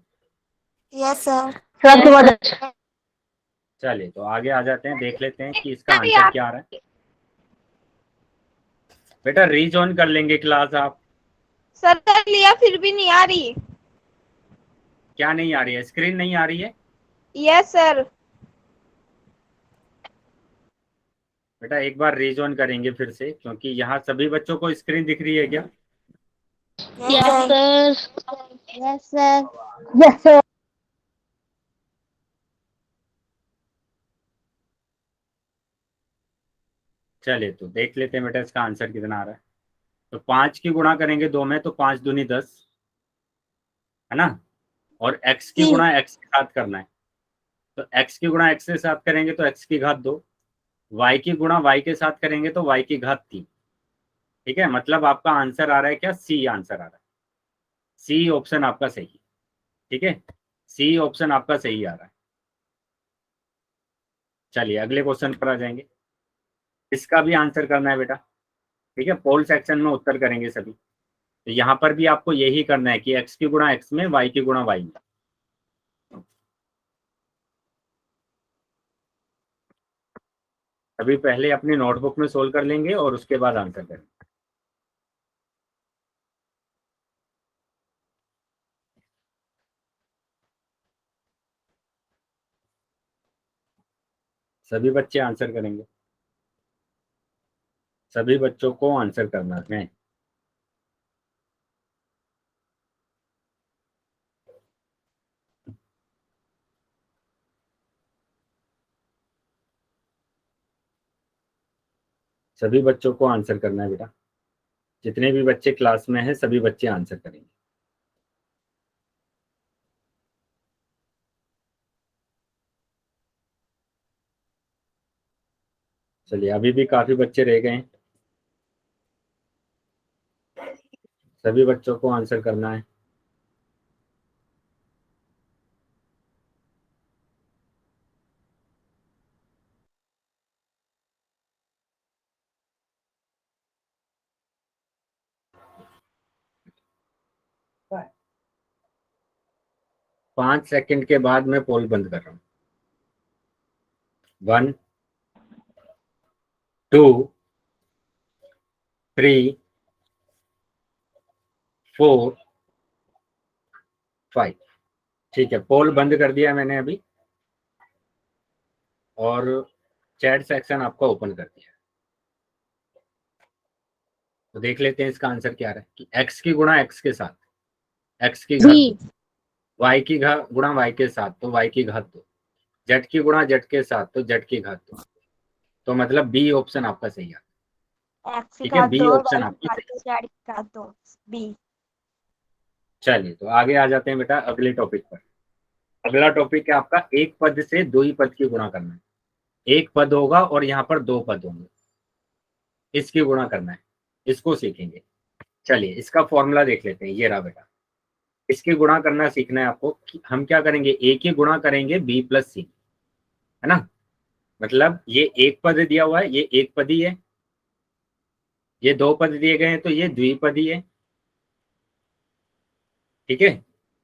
Yes sir.
सर आपकी बहुत अच्छा।
चलिए तो आगे आ जाते हैं, देख लेते हैं कि इसका आंसर क्या आ रहा है। बेटा रीजॉइन कर लेंगे क्लास आप।
सर कर लिया फिर भी नहीं आ रही।
क्या नहीं आ रही है? स्क्रीन नहीं आ रही है?
Yes sir.
बेटा एक बार रीजॉइन करेंगे फिर से, क्योंकि यहाँ सभी बच्चों को स्क्रीन दिख रही है क्या?
Yes sir. Yes sir. Yes sir.
चलिए तो देख लेते हैं बेटा इसका आंसर कितना आ रहा है। तो 5 की गुणा करेंगे 2 में, तो 5 दूनी 10, है ना। और x की गुणा x के साथ करना है, तो x की गुणा x के साथ करेंगे तो x की घात 2, y की गुणा y के साथ करेंगे तो y की घात 3। ठीक है, मतलब आपका आंसर आ रहा है क्या? सी आंसर आ रहा है। सी ऑप्शन आपका सही है। ठीक है, सी ऑप्शन आपका सही आ रहा है। चलिए अगले क्वेश्चन पर आ जाएंगे। इसका भी आंसर करना है बेटा। ठीक है, पोल सेक्शन में उत्तर करेंगे सभी। तो यहाँ पर भी आपको यही करना है कि x की गुणा x में, y की गुणा y में। अभी पहले अपनी नोटबुक में सोल्व कर लेंगे और उसके बाद आंसर करेंगे। सभी बच्चे आंसर करेंगे, सभी बच्चों को आंसर करना है। सभी बच्चों को आंसर करना है बेटा। जितने भी बच्चे क्लास में हैं सभी बच्चे आंसर करेंगे। चलिए अभी भी काफी बच्चे रह गए हैं, सभी बच्चों को आंसर करना है। Right. 5 सेकंड के बाद मैं पोल बंद कर रहा हूँ। 1 2 3 4 5। ठीक है, पोल बंद कर दिया मैंने अभी, और चैट सेक्शन आपका ओपन कर दिया। तो देख लेते हैं इसका आंसर क्या आ रहा है कि x की गुणा x के साथ x की घात 2, y की गुणा y के साथ तो y की घात 2, z की गुणा z के साथ तो z की घात 2। तो मतलब बी ऑप्शन आपका सही है। ठीक है, बी ऑप्शन आपका सही।
बी।
चलिए तो आगे आ जाते हैं बेटा अगले टॉपिक पर। अगला टॉपिक है आपका एक पद से दो ही पद की गुणा करना है। एक पद होगा और यहाँ पर दो पद होंगे, इसकी गुणा करना है, इसको सीखेंगे। चलिए इसका फॉर्मूला देख लेते हैं, ये रहा बेटा। इसकी गुणा करना सीखना है आपको कि हम क्या करेंगे, ए की गुणा करेंगे बी प्लस सी, है ना। मतलब ये एक पद दिया हुआ है, ये एक पदी है, ये दो पद दिए गए हैं तो ये द्विपदी है। ठीक है,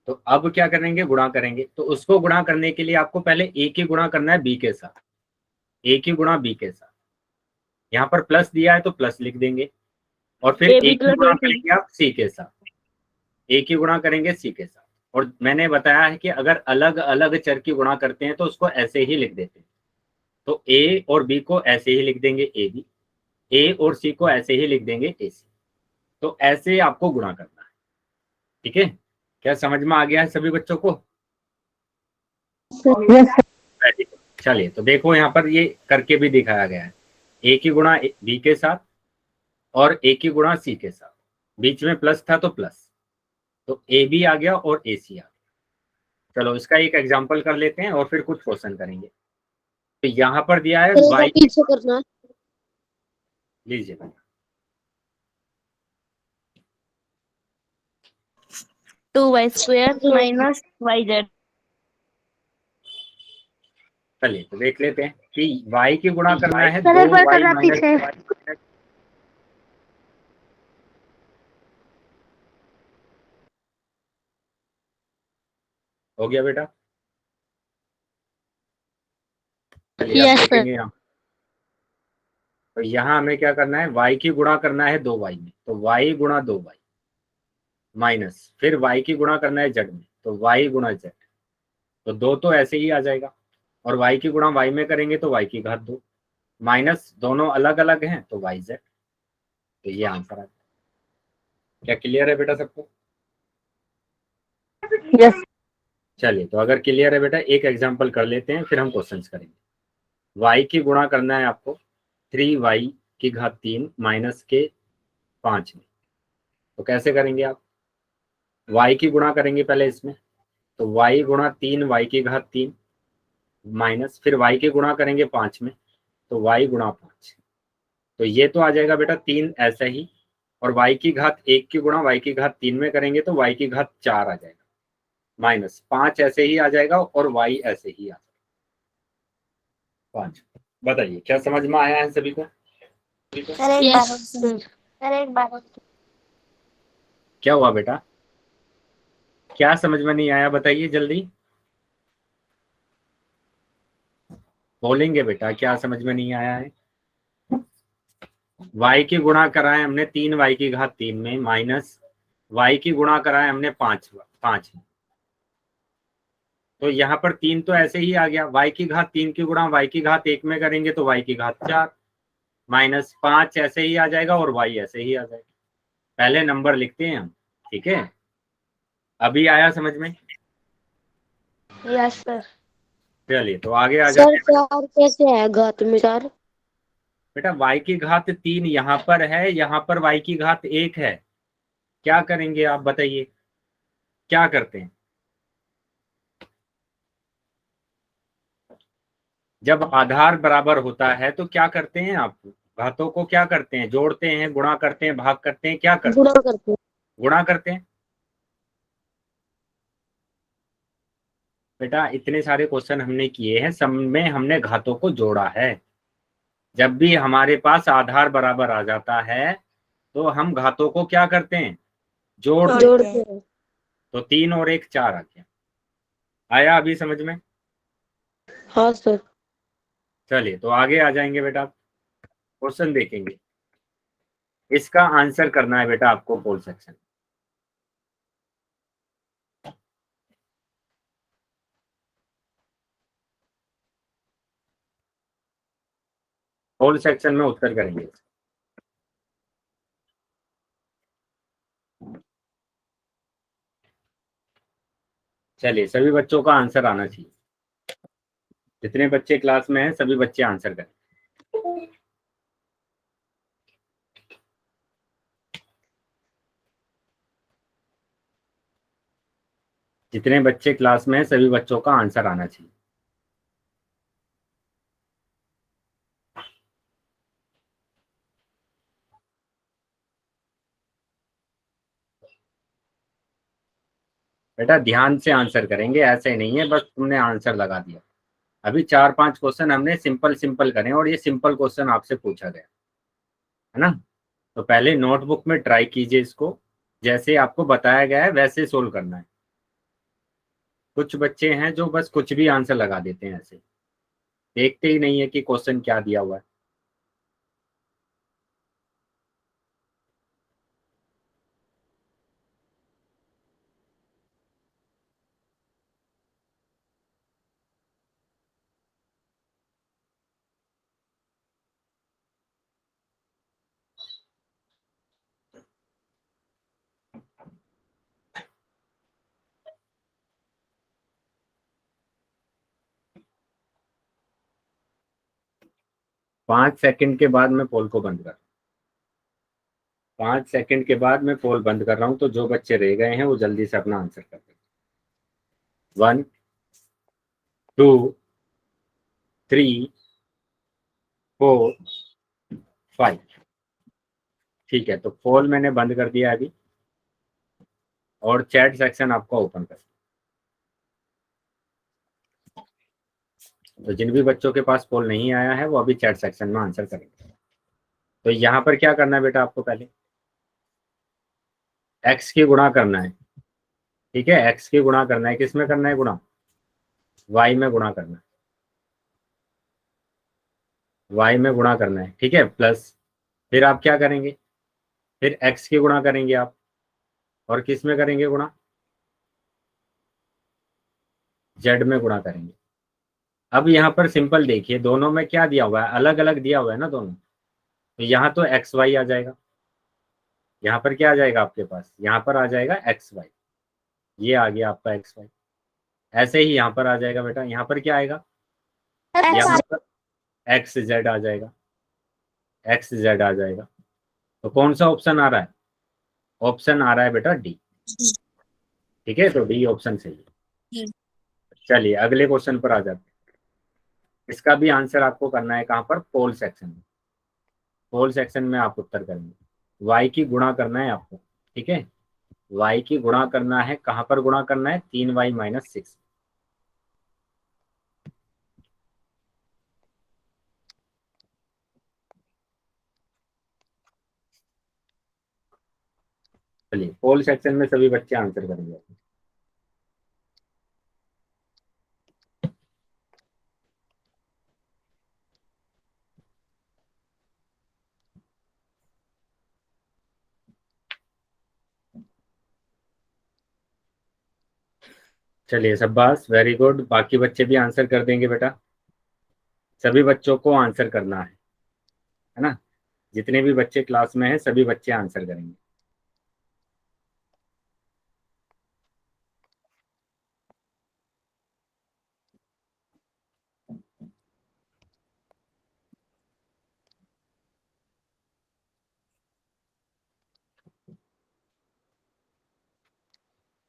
तो अब क्या करेंगे, गुणा करेंगे। तो उसको गुणा करने के लिए आपको पहले ए की गुणा करना है बी के साथ, ए की गुणा बी के साथ। यहाँ पर प्लस दिया है तो प्लस लिख देंगे, और फिर ए की गुणा करेंगे आप सी के साथ, ए की गुणा करेंगे सी के साथ। और मैंने बताया है कि अगर अलग अलग चर की गुणा करते हैं तो उसको ऐसे ही लिख देते हैं। तो ए और बी को ऐसे ही लिख देंगे ए बी, ए और सी को ऐसे ही लिख देंगे ए सी। तो ऐसे आपको गुणा करना है। ठीक है, क्या समझ में आ गया है सभी बच्चों को? Very good. चलिए तो देखो यहाँ पर ये करके भी दिखाया गया है, ए की गुणा बी के साथ और ए की गुणा सी के साथ, बीच में प्लस था तो प्लस, तो ए बी आ गया और ए सी आ गया। चलो इसका एक एग्जांपल कर लेते हैं और फिर कुछ क्वेश्चन करेंगे। तो यहाँ पर दिया है
सर एक बार
वाई,
पीछे करना।
लीजिए
2y² माइनस yz।
चलिए तो देख लेते हैं कि y की गुणा करना है
सर एक बार
2y
करना
माइनस
पीछे।
हो गया बेटा। चलिए अब
यस सर।
देखेंगे यहाँ, तो यहाँ हमें क्या करना है, y की गुणा करना है 2y में, तो y गुणा 2y माइनस फिर y की गुणा करना है z में, तो y गुणा z, तो दो तो ऐसे ही आ जाएगा, और y की गुणा y में करेंगे तो y की घात 2 माइनस दोनों अलग अलग हैं तो yz, तो ये आंसर आ गया। क्या क्लियर है बेटा सबको?
यस।
चलिए तो अगर क्लियर है बेटा एक एग्जांपल कर लेते हैं फिर हम क्वेश्चंस करेंगे। y की गुणा करना है आपको 3y की घात 3 माइनस के 5 में, तो कैसे करेंगे आप, y की गुणा करेंगे पहले इसमें, तो y गुणा 3y की घात 3 माइनस फिर y की गुणा करेंगे 5 में, तो y गुणा 5, तो ये तो आ जाएगा बेटा 3 ऐसा ही, और y की घात 1 की गुणा y की घात 3 में करेंगे तो y की घात 4 आ जाएगा, माइनस 5 ऐसे ही आ जाएगा और y ऐसे ही आ जाएगा 5। बताइए क्या समझ में आया है सभी को?
सर एक
यस
बार
सर।
सर एक बार
क्या हुआ बेटा, क्या समझ में नहीं आया बताइए जल्दी बोलेंगे बेटा, क्या समझ में नहीं आया है? y की गुणा कराए हमने 3y की घात 3 में माइनस y की गुणा कराए हमने 5 में, तो यहाँ पर 3 तो ऐसे ही आ गया, y की घात 3 की गुणा y की घात 1 में करेंगे तो y की घात 4 माइनस 5 ऐसे ही आ जाएगा और y ऐसे ही आ जाएगा। पहले नंबर लिखते हैं हम, ठीक है, अभी आया समझ में?
Yes sir.
चलिए तो आगे आ
सर
जाते हैं।
4 कैसे है घात में 4?
बेटा y की घात 3 यहाँ पर है, यहाँ पर y की घात 1 है, क्या करेंगे आप बताइए, क्या करते हैं जब आधार बराबर होता है तो क्या करते हैं आप, घातों को क्या करते हैं, जोड़ते हैं, गुणा करते हैं, भाग करते हैं, क्या करते
गुणा
हैं?
करते हैं।
गुणा करते हैं। बेटा इतने सारे क्वेश्चन हमने किए हैं, सब में हमने घातों को जोड़ा है। जब भी हमारे पास आधार बराबर आ जाता है तो हम घातों को क्या करते हैं, जोड़ देते
जोड़ते
हैं।
हैं।
तो 3 और 1 4 आ गया, आया अभी समझ में?
हाँ सर।
चलिए तो आगे आ जाएंगे बेटा, क्वेश्चन देखेंगे, इसका आंसर करना है बेटा आपको पोल सेक्शन। पोल सेक्शन में उत्तर करेंगे। चलिए सभी बच्चों का आंसर आना चाहिए, जितने बच्चे क्लास में हैं सभी बच्चे आंसर करें। जितने बच्चे क्लास में हैं सभी बच्चों का आंसर आना चाहिए। बेटा ध्यान से आंसर करेंगे, ऐसे नहीं है बस तुमने आंसर लगा दिया। अभी 4-5 क्वेश्चन हमने सिंपल सिंपल करें और ये सिंपल क्वेश्चन आपसे पूछा गया है ना, तो पहले नोटबुक में ट्राई कीजिए इसको, जैसे आपको बताया गया है वैसे सोल्व करना है। कुछ बच्चे हैं जो बस कुछ भी आंसर लगा देते हैं, ऐसे देखते ही नहीं है कि क्वेश्चन क्या दिया हुआ है। 5 सेकंड के बाद मैं पोल को बंद कर 5 सेकंड के बाद मैं पोल बंद कर रहा हूं, तो जो बच्चे रह गए हैं वो जल्दी से अपना आंसर कर दें। 1 2 3 4 5। ठीक है, तो पोल मैंने बंद कर दिया अभी, और चैट सेक्शन आपका ओपन कर। तो जिन भी बच्चों के पास पोल नहीं आया है वो अभी चैट सेक्शन में आंसर करेंगे। तो यहाँ पर क्या करना है बेटा, आपको पहले x की गुणा करना है। ठीक है, x की गुणा करना है, किस में करना है गुणा, y में गुणा करना है, y में गुणा करना है। ठीक है, प्लस फिर आप क्या करेंगे, फिर x की गुणा करेंगे आप, और किस में करेंगे गुणा, z में गुणा करेंगे। अब यहाँ पर सिंपल देखिए, दोनों में क्या दिया हुआ है, अलग अलग दिया हुआ है ना दोनों, तो यहाँ तो एक्स वाई आ जाएगा, यहाँ पर क्या आ जाएगा आपके पास, यहाँ पर आ जाएगा एक्स वाई, ये आ गया आपका एक्स वाई। ऐसे ही यहाँ पर आ जाएगा बेटा, यहाँ पर क्या आएगा, यहाँ पर एक्स जेड आ जाएगा, एक्स जेड आ जाएगा। तो कौन सा ऑप्शन आ रहा है, ऑप्शन आ रहा है बेटा डी। ठीक है, तो डी ऑप्शन सही है। चलिए अगले क्वेश्चन पर आ जाते हैं। इसका भी आंसर आपको करना है कहाँ पर, पोल सेक्शन में। पोल सेक्शन में आप उत्तर करेंगे, y की गुणा करना है आपको। ठीक है, y की गुणा करना है, कहाँ पर गुणा करना है, 3y - 6। चलिए पोल सेक्शन में सभी बच्चे आंसर करेंगे। चलिए शाबाश, वेरी गुड। बाकी बच्चे भी आंसर कर देंगे बेटा, सभी बच्चों को आंसर करना है ना। जितने भी बच्चे क्लास में हैं सभी बच्चे आंसर करेंगे।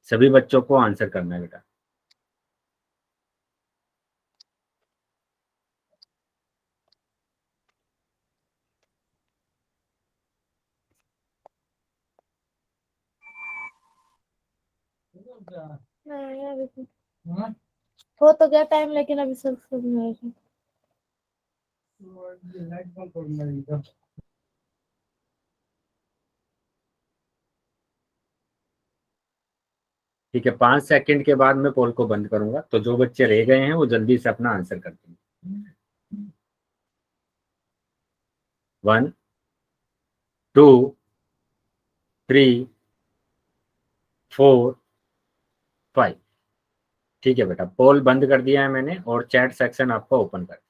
सभी बच्चों को आंसर करना है बेटा।
हो तो गया टाइम, लेकिन अभी सब समझ में आएगा।
ठीक है, 5 सेकंड के बाद मैं पोल को बंद करूंगा, तो जो बच्चे रह गए हैं वो जल्दी से अपना आंसर कर देंगे। 1 2 3 4 5। ठीक है बेटा, पोल बंद कर दिया है मैंने, और चैट सेक्शन आपका ओपन कर दिया।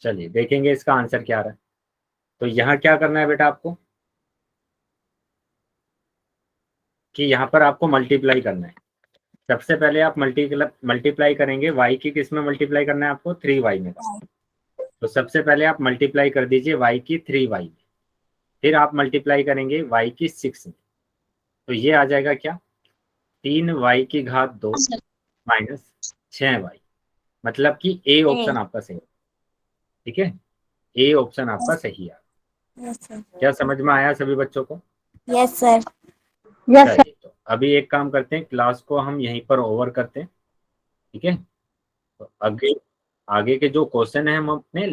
चलिए देखेंगे इसका आंसर क्या आ रहा है। तो यहाँ क्या करना है बेटा आपको, कि यहाँ पर आपको मल्टीप्लाई करना है। सबसे पहले आप मल्टीप्लाई करेंगे, y की किस में मल्टीप्लाई करना है आपको, 3y में। तो सबसे पहले आप मल्टीप्लाई कर दीजिए y की 3y में, फिर आप मल्टीप्लाई करेंगे y की 6 में। तो ये आ जाएगा क्या, 3y² माइनस 6y, मतलब कि ए ऑप्शन आपका सही है। ठीक है, ए ऑप्शन आपका सही है। क्या समझ में आया सभी बच्चों को?
Yes sir.
चलिए तो अभी एक काम करते हैं, क्लास को हम यहीं पर ओवर करते हैं। ठीक है, तो आगे आगे के जो क्वेश्चन है हम अपने